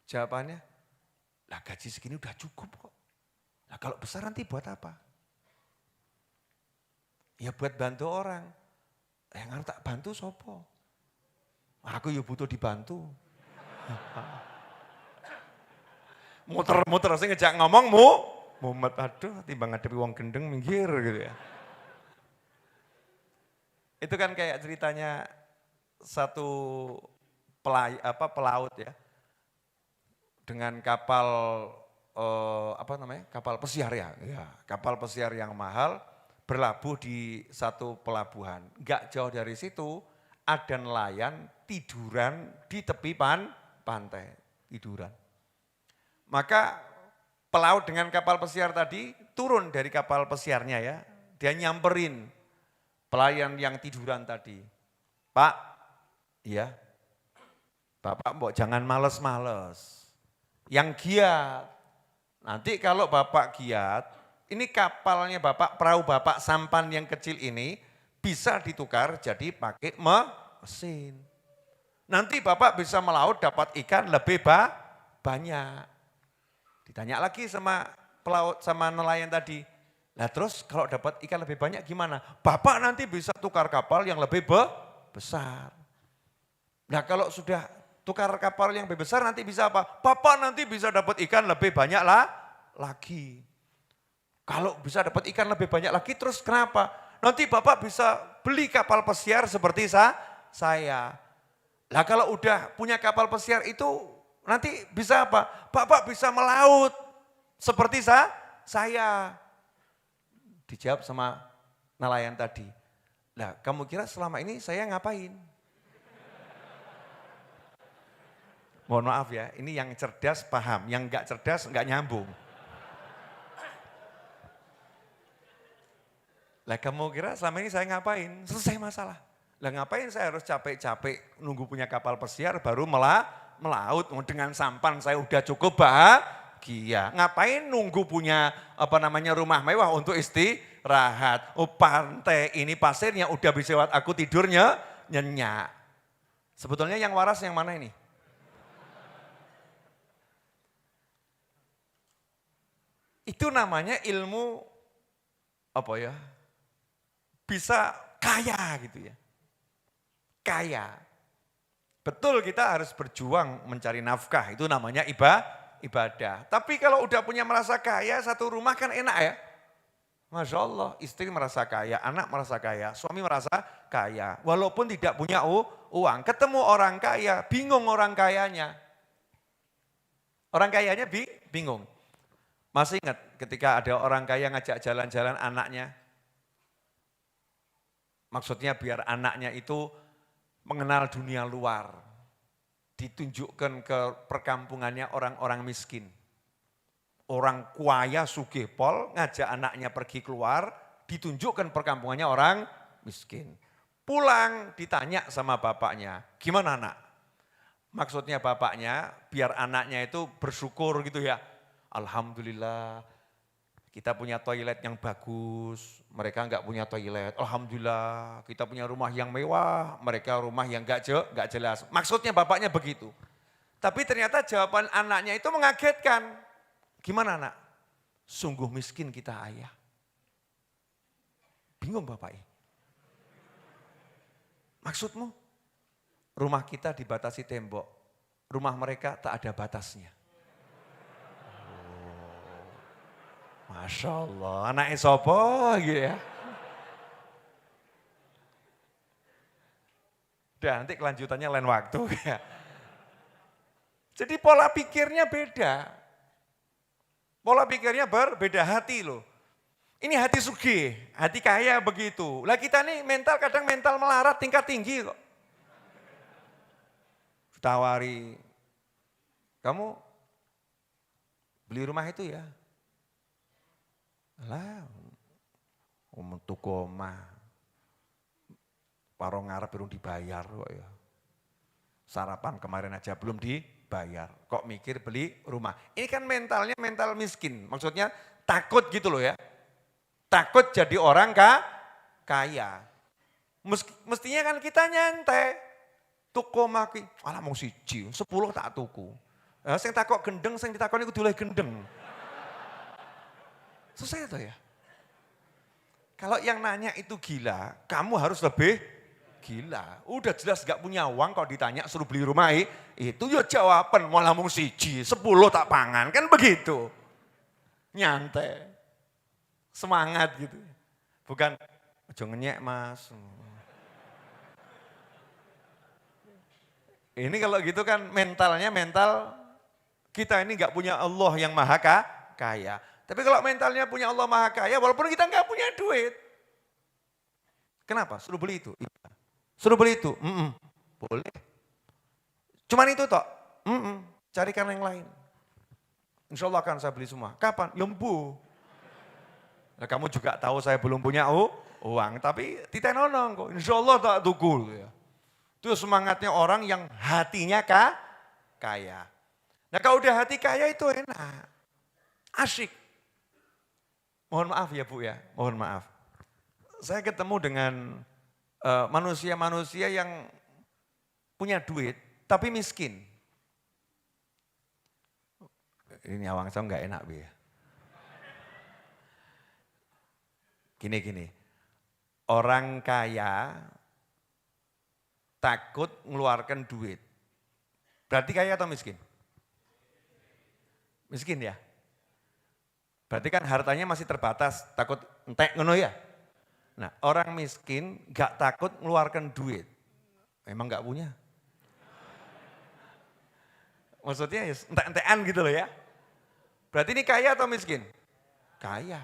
Jawabannya, lah gaji segini udah cukup kok. Nah kalau besar nanti buat apa? Ya buat bantu orang. Yang harus tak bantu sopo. Aku ya butuh dibantu. Muter-muter saya ngejak ngomong mumet aduh timbang ngadepi wong gendeng minggir gitu ya. Itu kan kayak ceritanya satu pelaut ya. Dengan kapal kapal pesiar ya, kapal pesiar yang mahal berlabuh di satu pelabuhan. Enggak jauh dari situ ada nelayan tiduran di tepi pantai, tiduran. Maka pelaut dengan kapal pesiar tadi turun dari kapal pesiarnya ya, dia nyamperin pelayan yang tiduran tadi. Pak, iya, Bapak mbok jangan males-males. Yang giat. Nanti kalau Bapak giat, ini kapalnya Bapak, perahu Bapak sampan yang kecil ini bisa ditukar jadi pakai mesin. Nanti Bapak bisa melaut dapat ikan lebih banyak. Ditanya lagi sama pelaut, sama nelayan tadi. Nah terus kalau dapat ikan lebih banyak gimana? Bapak nanti bisa tukar kapal yang lebih besar. Nah kalau sudah tukar kapal yang lebih besar nanti bisa apa? Bapak nanti bisa dapat ikan lebih banyak lagi. Kalau bisa dapat ikan lebih banyak lagi terus kenapa? Nanti Bapak bisa beli kapal pesiar seperti saya. Lah kalau udah punya kapal pesiar itu nanti bisa apa? Bapak bisa melaut seperti saya. Dijawab sama nelayan tadi. Lah kamu kira selama ini saya ngapain? Mohon maaf ya, ini yang cerdas paham, yang enggak cerdas enggak nyambung. Lah kamu kira selama ini saya ngapain? Selesai masalah. Lah ngapain saya harus capek-capek nunggu punya kapal pesiar baru melaut dengan sampan saya udah cukup bahagia. Ngapain nunggu punya rumah mewah untuk istirahat. Oh pantai ini pasirnya udah bisa buat aku tidurnya nyenyak. Sebetulnya yang waras yang mana ini? Itu namanya ilmu bisa kaya gitu ya. Kaya. Betul kita harus berjuang mencari nafkah, itu namanya ibadah. Tapi kalau udah punya merasa kaya, satu rumah kan enak ya. Masya Allah, istri merasa kaya, anak merasa kaya, suami merasa kaya. Walaupun tidak punya uang, ketemu orang kaya, bingung orang kayanya. Orang kayanya bingung. Masih ingat ketika ada orang kaya ngajak jalan-jalan anaknya? Maksudnya biar anaknya itu mengenal dunia luar. Ditunjukkan ke perkampungannya orang-orang miskin. Orang kaya sugih pol ngajak anaknya pergi keluar, ditunjukkan perkampungannya orang miskin. Pulang ditanya sama bapaknya, gimana anak? Maksudnya bapaknya biar anaknya itu bersyukur gitu ya. Alhamdulillah kita punya toilet yang bagus, mereka enggak punya toilet. Alhamdulillah kita punya rumah yang mewah, mereka rumah yang enggak jelas. Maksudnya bapaknya begitu. Tapi ternyata jawaban anaknya itu mengagetkan. Gimana anak? Sungguh miskin kita ayah. Bingung bapaknya. Maksudmu? Rumah kita dibatasi tembok, rumah mereka tak ada batasnya. Masya Allah, anaknya sopo gitu ya. Udah nanti kelanjutannya lain waktu ya. Jadi pola pikirnya beda. Pola pikirnya berbeda hati loh. Ini hati sugih, hati kaya begitu. Lah kita nih mental kadang mental melarat tingkat tinggi kok. Tawari, kamu beli rumah itu ya? Lah, tuku omah, paro ngarep belum dibayar kok ya. Sarapan kemarin aja belum dibayar, kok mikir beli rumah. Ini kan mentalnya mental miskin, maksudnya takut gitu loh ya. Takut jadi orang kaya. Mestinya kan kita nyantai. Tuku omah ki, alah mau siji, 10 tak tuku. Sing takok gendeng, sing ditakoni kudu oleh gendeng. Selesai tuh ya. Kalau yang nanya itu gila, kamu harus lebih gila. Udah jelas gak punya uang kalau ditanya suruh beli rumah itu ya jawaban malah mung siji, 10 tak pangan, kan begitu. Nyantai. Semangat gitu. Bukan, aja ngenyek mas. Ini kalau gitu kan mentalnya mental kita ini gak punya Allah yang maha kaya. Tapi kalau mentalnya punya Allah maha kaya walaupun kita gak punya duit. Kenapa? Suruh beli itu. Suruh beli itu. Boleh. Cuman itu toh. Carikan yang lain. Insya Allah akan saya beli semua. Kapan? Yembu. Nah, kamu juga tahu saya belum punya uang. Tapi titenonong kok. Insya Allah tak tuku. Ya. Itu semangatnya orang yang hatinya kaya. Nah kalau udah hati kaya itu enak. Asyik. Mohon maaf ya Bu ya, mohon maaf. Saya ketemu dengan manusia-manusia yang punya duit tapi miskin. Ini awang saya nggak enak Bu ya. Gini. Orang kaya takut ngeluarkan duit. Berarti kaya atau miskin? Miskin ya? Berarti kan hartanya masih terbatas, takut entek ngono ya? Nah orang miskin gak takut ngeluarkan duit. Memang gak punya. Maksudnya ya entek-entekan gitu loh ya. Berarti ini kaya atau miskin? Kaya.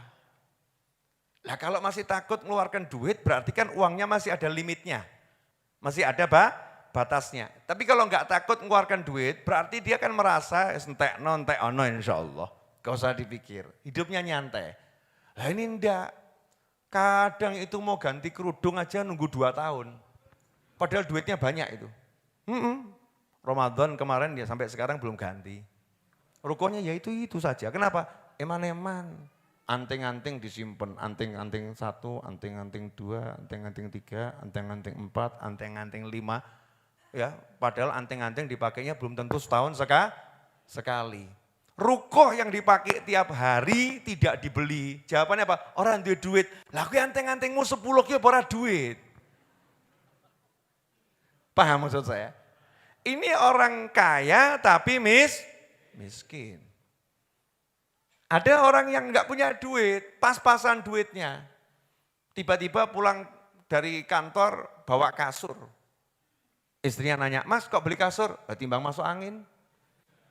Nah kalau masih takut ngeluarkan duit berarti kan uangnya masih ada limitnya. Masih ada batasnya. Tapi kalau nggak takut mengeluarkan duit, berarti dia kan merasa entek ono insya Allah. Gak usah dipikir, hidupnya nyantai. Nah ini enggak. Kadang itu mau ganti kerudung aja nunggu 2 tahun. Padahal duitnya banyak itu. Ramadan kemarin dia sampai sekarang belum ganti. Rukonya ya itu saja. Kenapa? Eman-eman. Anting-anting disimpan, anting-anting 1, anting-anting 2, anting-anting 3, anting-anting 4, anting-anting 5. Ya, padahal anting-anting dipakainya belum tentu setahun sekali. Rukoh yang dipakai tiap hari tidak dibeli. Jawabannya apa? Orang duit duit. Lah kuwi anting-antingmu 10 ki ora duit. Paham maksud saya? Ini orang kaya tapi miskin. Ada orang yang nggak punya duit, pas-pasan duitnya. Tiba-tiba pulang dari kantor bawa kasur. Istrinya nanya, mas kok beli kasur? Timbang masuk angin.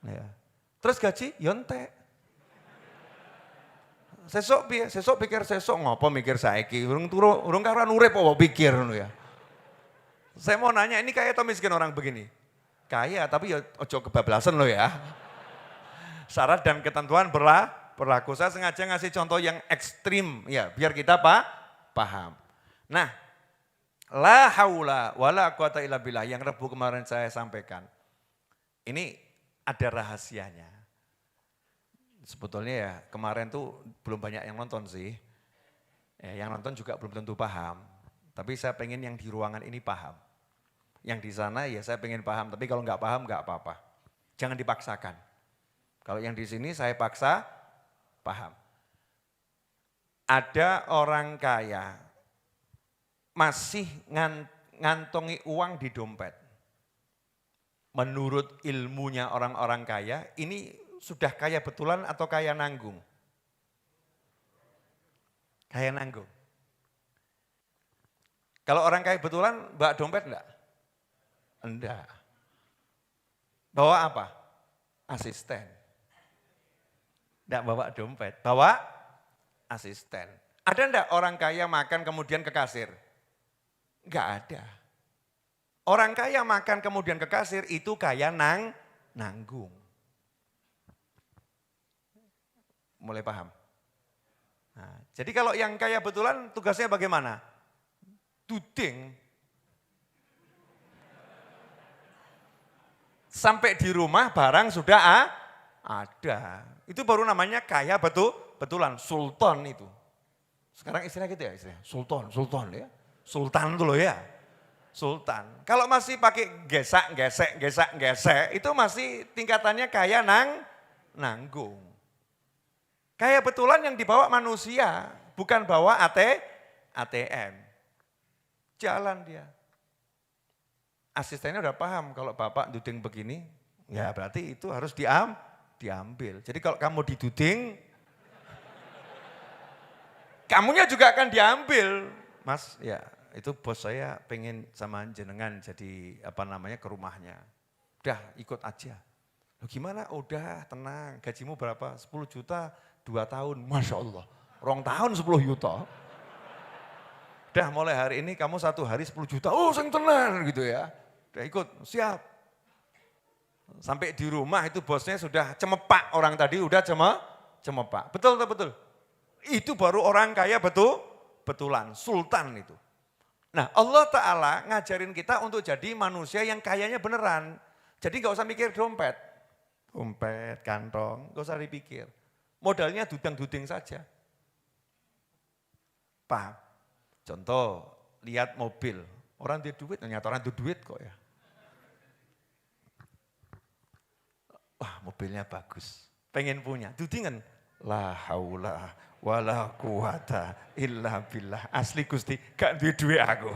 Ya. Terus gaji, yontek. Sesok pikir ngopo mikir saiki. Urung karuan urip apa pikir ya. Saya mau nanya, ini kaya atau miskin orang begini? Kaya, tapi ya ojo kebablasan loh ya. Syarat dan ketentuan berlaku. Saya sengaja ngasih contoh yang ekstrim ya biar kita paham. Nah, la haula wala quwata illa billah yang Rebu kemarin saya sampaikan. Ini ada rahasianya. Sebetulnya ya kemarin tuh belum banyak yang nonton sih. Yang nonton juga belum tentu paham. Tapi saya pengen yang di ruangan ini paham. Yang di sana ya saya pengen paham. Tapi kalau nggak paham nggak apa-apa. Jangan dipaksakan. Kalau yang di sini saya paksa paham. Ada orang kaya masih ngantongi uang di dompet. Menurut ilmunya orang-orang kaya, ini sudah kaya betulan atau kaya nanggung? Kaya nanggung. Kalau orang kaya betulan, bawa dompet enggak? Enggak. Bawa apa? Asisten. Enggak bawa dompet, bawa asisten. Ada enggak orang kaya makan kemudian ke kasir? Enggak ada. Orang kaya makan kemudian ke kasir itu kaya nanggung. Mulai paham? Nah, jadi kalau yang kaya betulan tugasnya bagaimana? Duding. Sampai di rumah barang sudah ada. Itu baru namanya kaya betulan, sultan itu. Sekarang istilah gitu ya, istilah sultan ya. Sultan itu loh ya. Sultan. Kalau masih pakai gesek, itu masih tingkatannya kaya nanggung. Kaya betulan yang dibawa manusia, bukan bawa ATM. Jalan dia. Asistennya udah paham kalau bapak duding begini, ya berarti itu harus diambil. Jadi kalau kamu diduding, kamunya juga akan diambil. Mas, ya itu bos saya pengen sama jenengan jadi ke rumahnya. Udah ikut aja. Loh gimana? Udah tenang, gajimu berapa? 10 juta, 2 tahun. Masya Allah, 2 tahun 10 juta. Udah mulai hari ini kamu 1 hari 10 juta, oh sing tenan gitu ya. Udah ikut, siap. Sampai di rumah itu bosnya sudah cemepak, orang tadi udah cemepak. Betul atau betul? Itu baru orang kaya betulan, sultan itu. Nah Allah Ta'ala ngajarin kita untuk jadi manusia yang kayanya beneran. Jadi gak usah mikir dompet, kantong, gak usah dipikir. Modalnya dudang-duding saja. Paham? Contoh, lihat mobil, orang dia duit, ternyata orang itu duit kok ya. Wah mobilnya bagus, pengen punya, dudingan. La haula wala quwata illa billah. Asli Gusti, gak duit aku.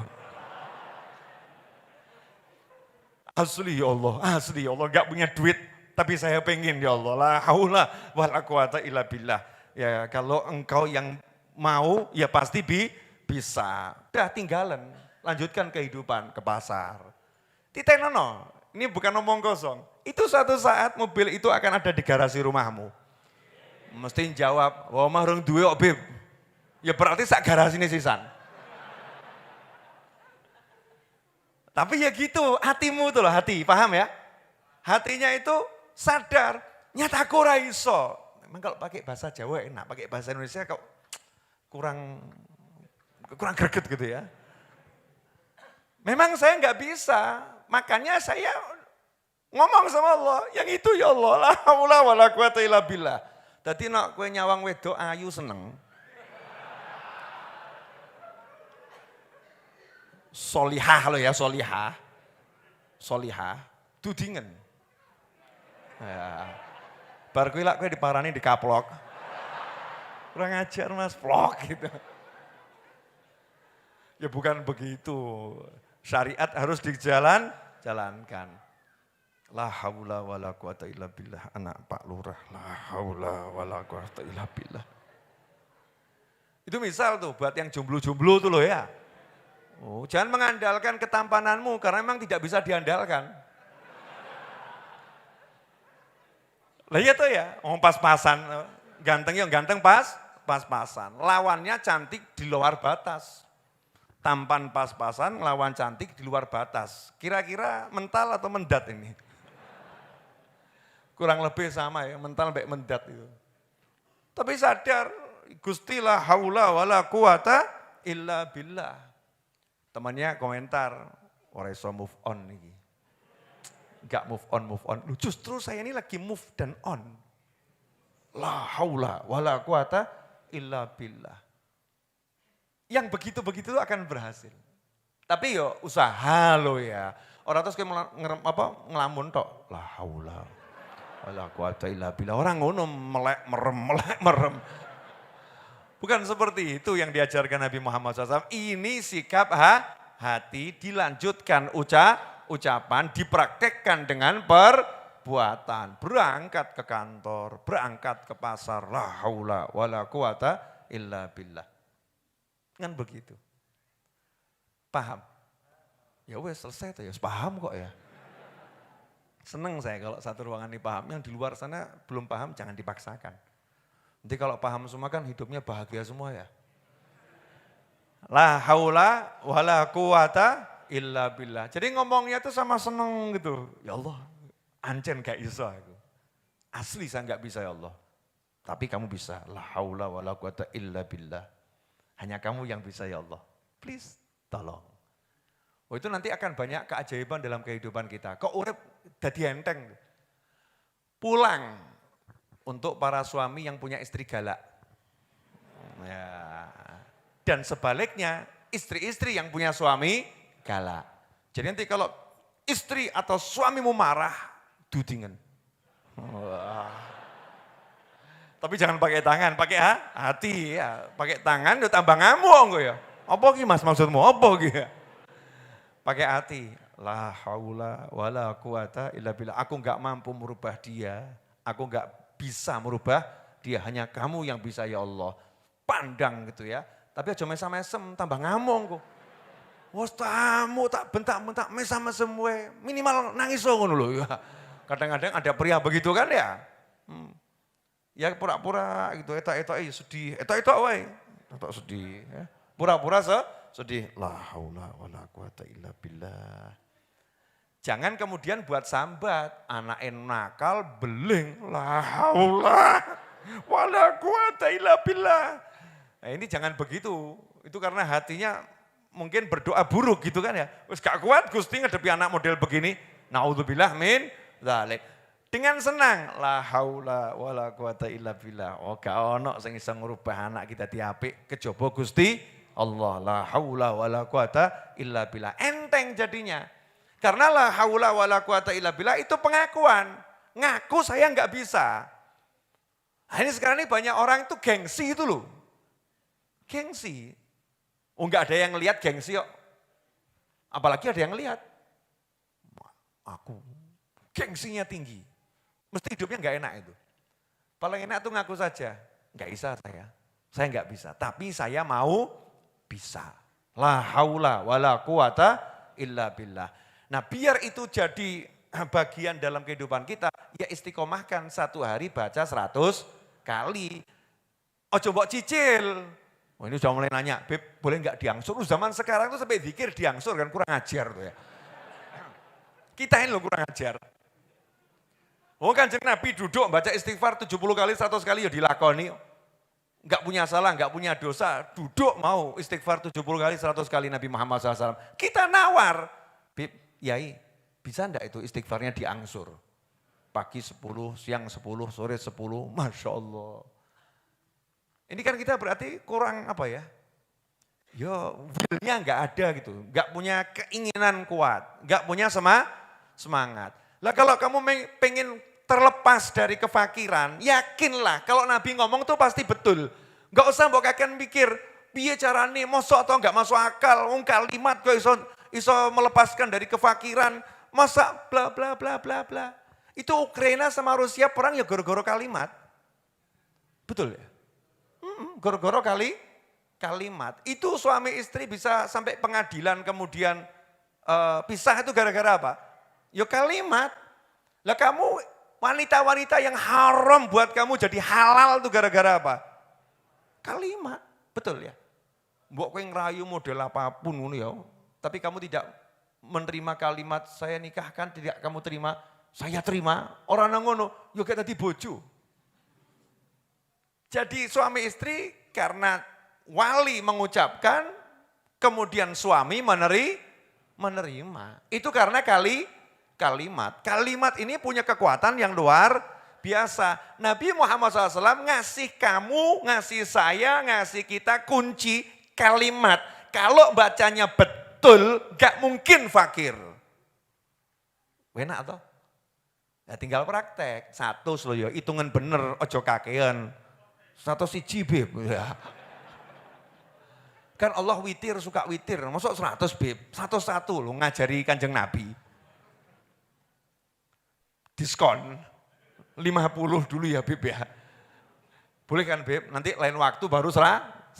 Asli ya Allah, gak punya duit, tapi saya pengen ya Allah. La haula wala quwata illa billah. Ya kalau engkau yang mau, ya pasti bisa. Udah tinggalan, lanjutkan kehidupan ke pasar. Titenono, ini bukan omong kosong. Itu suatu saat mobil itu akan ada di garasi rumahmu. Mesti jawab, wah mah rong duwe kok Beb. Ya berarti sak garasi ini sisan. Tapi ya gitu, hatimu itu loh, hati, paham ya? Hatinya itu sadar, nyata aku ora iso. Memang kalau pakai bahasa Jawa enak, pakai bahasa Indonesia kok kurang greget gitu ya. Memang saya nggak bisa, makanya saya ngomong sama Allah, yang itu ya Allah, la haula wala quwata illa billah. Dadi nek kowe nyawang wedok ayu seneng. Solihah lo ya, solihah, dudingen. Ya. Bar kuwi lak kowe diparani dikaplok. Kurang ajar Mas, vlog gitu. Ya bukan begitu. Syariat harus dijalankan. La haula wala quwata illa billah. Anak Pak Lurah. La haula wala quwata illa billah. Itu misal tuh buat yang jomblo-jomblo tuh loh ya. Oh, jangan mengandalkan ketampananmu karena memang tidak bisa diandalkan. Lah iya tuh ya, pas-pasan. Ganteng pas-pasan. Lawannya cantik di luar batas. Tampan pas-pasan, lawan cantik di luar batas. Kira-kira mental atau mendat ini? Kurang lebih sama ya, mental sampai mendat itu. Tapi sadar, Gusti la haula wala quwata illa billah. Temannya komentar, ora iso move on nih. Enggak move on. Loh, justru saya ini lagi move dan on. La haula wala quwata illa billah. Yang begitu-begitu akan berhasil. Tapi yo usaha lo ya. Orang terus kayak ngelamun tok. La haula wala quwata illa billah. Orang ngono melek merem. Bukan seperti itu yang diajarkan Nabi Muhammad SAW. Ini sikap hati dilanjutkan ucapan, dipraktekkan dengan perbuatan. Berangkat ke kantor, berangkat ke pasar. La haula wala quwata illa billah. Kan begitu. Paham? Ya wes selesai tuh ya, paham kok ya. Seneng saya kalau satu ruangan ini paham, yang di luar sana belum paham jangan dipaksakan. Nanti kalau paham semua kan hidupnya bahagia semua ya. La haula wala quwata illa billah. Jadi ngomongnya tuh sama seneng gitu. Ya Allah, ancen gak bisa aku. Asli saya gak bisa ya Allah. Tapi kamu bisa. La haula wala quwata illa billah. Hanya kamu yang bisa ya Allah. Please, tolong. Oh itu nanti akan banyak keajaiban dalam kehidupan kita. Kok urip dadi enteng. Pulang untuk para suami yang punya istri galak. Ya. Dan sebaliknya istri-istri yang punya suami galak. Jadi nanti kalau istri atau suamimu marah, dudingen. Wah. Tapi jangan pakai tangan, pakai hati ya. Pakai tangan udah tambah ngamuk ya. Apa ki Mas maksudmu? Apa ki? Pakai hati. La haula wala quwata illa billah. Aku enggak mampu merubah dia. Aku enggak bisa merubah dia. Hanya kamu yang bisa ya Allah. Pandang gitu ya. Tapi aja mesam-mesem tambah ngamuk kok. Wes tamu tak bentak-bentak mesam-mesem we. Minimal nangis ngono lho ya. Kadang-kadang ada pria begitu kan ya. Ya pura-pura gitu, etok-etok sedih, etok-etok wae, etok sedih ya. Pura-pura sedih. La haula wala quwata illa billah. Jangan kemudian buat sambat, anak nakal beling, la haula wala quwata illa billah. Nah ini jangan begitu, itu karena hatinya mungkin berdoa buruk gitu kan ya. Wis gak kuat Gusti ngadepi anak model begini, naudzubillah min dzalik. Dengan senang, la haula wala quwata illa billah. Oh gak ono sing iso ngrubah anak kita diapik kejaba Gusti Allah. La haula wala quwata illa billah. Enteng jadinya. Karena la haula wala quwata illa billah itu pengakuan. Ngaku saya enggak bisa. Nah, ini sekarang ini banyak orang itu gengsi itu loh. Gengsi. Oh enggak ada yang lihat gengsi kok. Apalagi ada yang lihat. Aku gengsinya tinggi. Mesti hidupnya enggak enak itu. Paling enak tuh ngaku saja. Enggak bisa saya enggak bisa. Tapi saya mau bisa. La haula wala quwata illa billah. Nah biar itu jadi bagian dalam kehidupan kita, ya istiqomahkan satu hari baca 100 kali. Oh coba cicil. Oh ini sudah mulai nanya, Beb boleh enggak diangsur? Zaman sekarang tuh sampai zikir diangsur kan kurang ajar tuh ya. Kita ini loh kurang ajar. Oh Kanjeng Nabi duduk baca istighfar 70 kali, 100 kali ya dilakoni. Enggak punya salah, enggak punya dosa. Duduk mau istighfar 70 kali, 100 kali Nabi Muhammad SAW. Kita nawar. Bib, Yai bisa enggak itu istighfarnya diangsur? Pagi 10, siang 10, sore 10, Masya Allah. Ini kan kita berarti kurang apa ya? Ya will-nya enggak ada gitu. Enggak punya keinginan kuat. Enggak punya semangat. Lah kalau kamu pengen terlepas dari kefakiran, yakinlah kalau Nabi ngomong tuh pasti betul. Enggak usah mbok kakek mikir, piye carane mosok atau enggak masuk akal, wong kalimat kok iso melepaskan dari kefakiran, masa bla bla bla bla bla. Itu Ukraina sama Rusia perang ya goro-goro kalimat. Betul ya? Goro-goro kalimat. Itu suami istri bisa sampai pengadilan kemudian pisah itu gara-gara apa? Ya kalimat. Lah kamu wanita-wanita yang haram buat kamu jadi halal tuh gara-gara apa? Kalimat, betul ya. Mbok kowe ngerayu model apapun ngono ya, tapi kamu tidak menerima kalimat saya nikahkan, tidak kamu terima, saya terima. Orang nang ngono, yo kayak tadi bojo. Jadi suami istri karena wali mengucapkan, kemudian suami menerima. Itu karena kalimat. Kalimat ini punya kekuatan yang luar biasa. Nabi Muhammad SAW ngasih kamu, ngasih saya, ngasih kita kunci kalimat. Kalau bacanya betul, gak mungkin fakir. Enak atau? Ya tinggal praktek. Satu sloyo, hitungan bener, ojo kakean. Satu siji beb. Ya. Kan Allah witir, suka witir. Masuk 100 beb, satu-satu lo ngajari Kanjeng Nabi. Diskon 50 dulu ya Beb ya. Boleh kan Beb? Nanti lain waktu baru 100.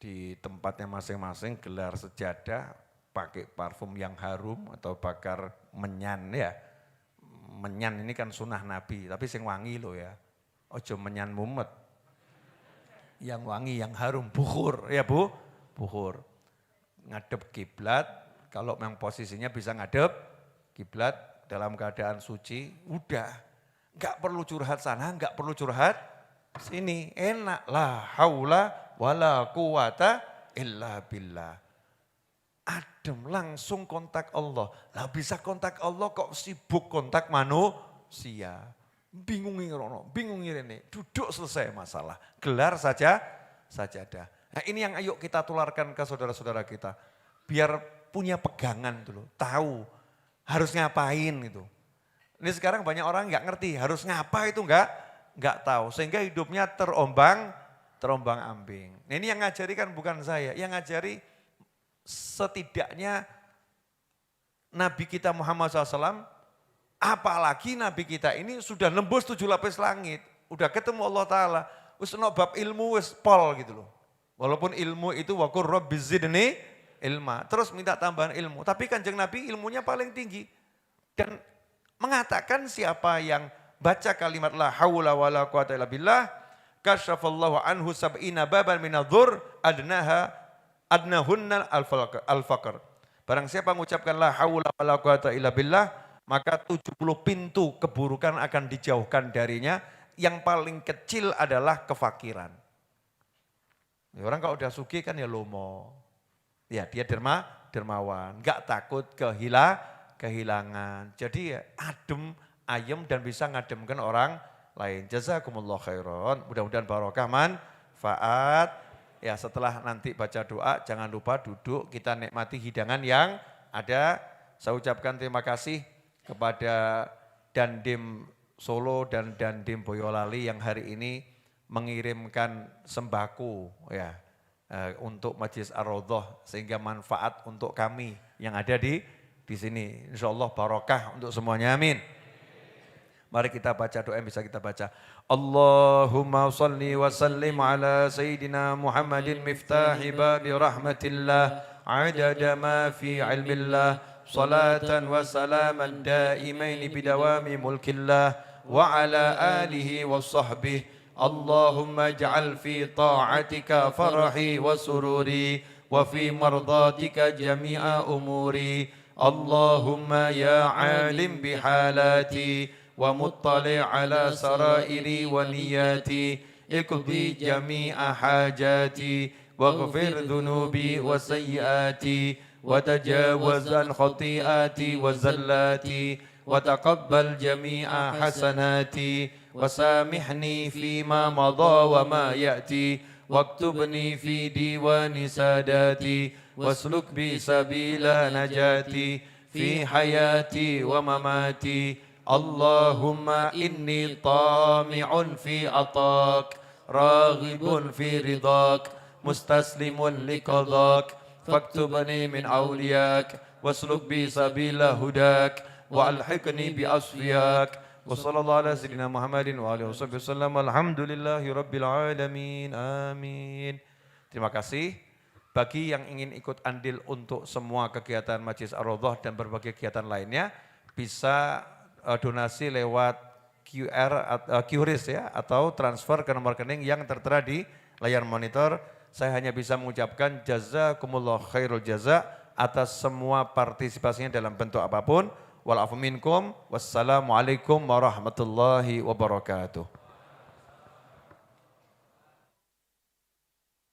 di tempatnya masing-masing gelar sejadah, pakai parfum yang harum atau bakar menyan ya. Menyan ini kan sunnah Nabi, tapi sing wangi loh ya. Ojo menyan mumet. Yang wangi, yang harum, bukhur ya Bu, bukhur. Ngadep kiblat, kalau memang posisinya bisa ngadep kiblat dalam keadaan suci, udah. Enggak perlu curhat sana, enggak perlu curhat sini. Enak, la haula wala quwata illa billah. Adem, langsung kontak Allah. Lah bisa kontak Allah kok sibuk kontak manusia. Bingung ngirono, bingung ngirene, duduk selesai masalah. Gelar saja sajadah. Nah ini yang ayo kita tularkan ke saudara-saudara kita. Biar punya pegangan dulu, tahu harus ngapain gitu. Ini sekarang banyak orang nggak ngerti harus ngapa itu nggak tahu. Sehingga hidupnya terombang ambing. Nah, ini yang ngajari kan bukan saya, yang ngajari setidaknya Nabi kita Muhammad SAW, apalagi Nabi kita ini sudah nembus 7 lapis langit, udah ketemu Allah Ta'ala, wis bab ilmu wis pol gitu loh. Walaupun ilmu itu waqur rabbi zidni ilma, terus minta tambahan ilmu, tapi Kanjeng Nabi ilmunya paling tinggi. Dan mengatakan siapa yang baca kalimat la haula wala quwata illa billah, kasyafallahu anhu sab'ina baban minadh-dhur adnahunna al-faqr. Barang siapa mengucapkan la haula wala quwata illa billah, maka 70 pintu keburukan akan dijauhkan darinya. Yang paling kecil adalah kefakiran. Ya, orang kalau udah sugih kan ya lomo. Ya dia dermawan, enggak takut kehilangan. Jadi ya adem, ayem dan bisa ngademkan orang lain. Jazakumullah khairan. Mudah-mudahan barokah manfaat. Ya setelah nanti baca doa jangan lupa duduk kita nikmati hidangan yang ada. Saya ucapkan terima kasih kepada Dandim Solo dan Dandim Boyolali yang hari ini mengirimkan sembako ya untuk Majelis Ar-Raudhah sehingga manfaat untuk kami yang ada di sini. Insyaallah barokah untuk semuanya. Amin. Mari kita baca doa yang bisa kita baca. Allahumma salli wa sallim ala Sayyidina Muhammadin miftahi babi rahmatillah adada ma fi ilmillah salatan wa salaman daimaini bidawami mulkillah wa ala alihi wa sahbihi. Allahumma ij'al fi ta'atika farahi wa sururi wa fi mardatika jami'a umuri. Allahumma ya alim bihalati wa muttali' ala sarairi wa niyati iqdi jami'a hajati waghfir dhunubi wa sayyiati wa tajawaz an khati'ati wa zallati wa taqabbal jami'a hasanati wa samihni fima madha wa ma ya'ti waktubni fi diwani sadati wasluk bi sabila najati fi hayati wa mamati. Allahumma inni tami'un fi atak raghibun fi ridak mustaslimun liqadak faktubni min awliyak wasluk bi sabila hudak wa alhiqni bi asfiyak. Wa sallallahu ala sayyidina Muhammadin wa alihi wasallam. Alhamdulillahi rabbil alamin. Amin. Terima kasih. Bagi yang ingin ikut andil untuk semua kegiatan Majelis Ar-Raudhah dan berbagai kegiatan lainnya, bisa donasi lewat QRIS ya, atau transfer ke nomor rekening yang tertera di layar monitor. Saya hanya bisa mengucapkan jazakumullah khairul jaza atas semua partisipasinya dalam bentuk apapun. Wal afu minkum. Wassalamualaikum warahmatullahi wabarakatuh.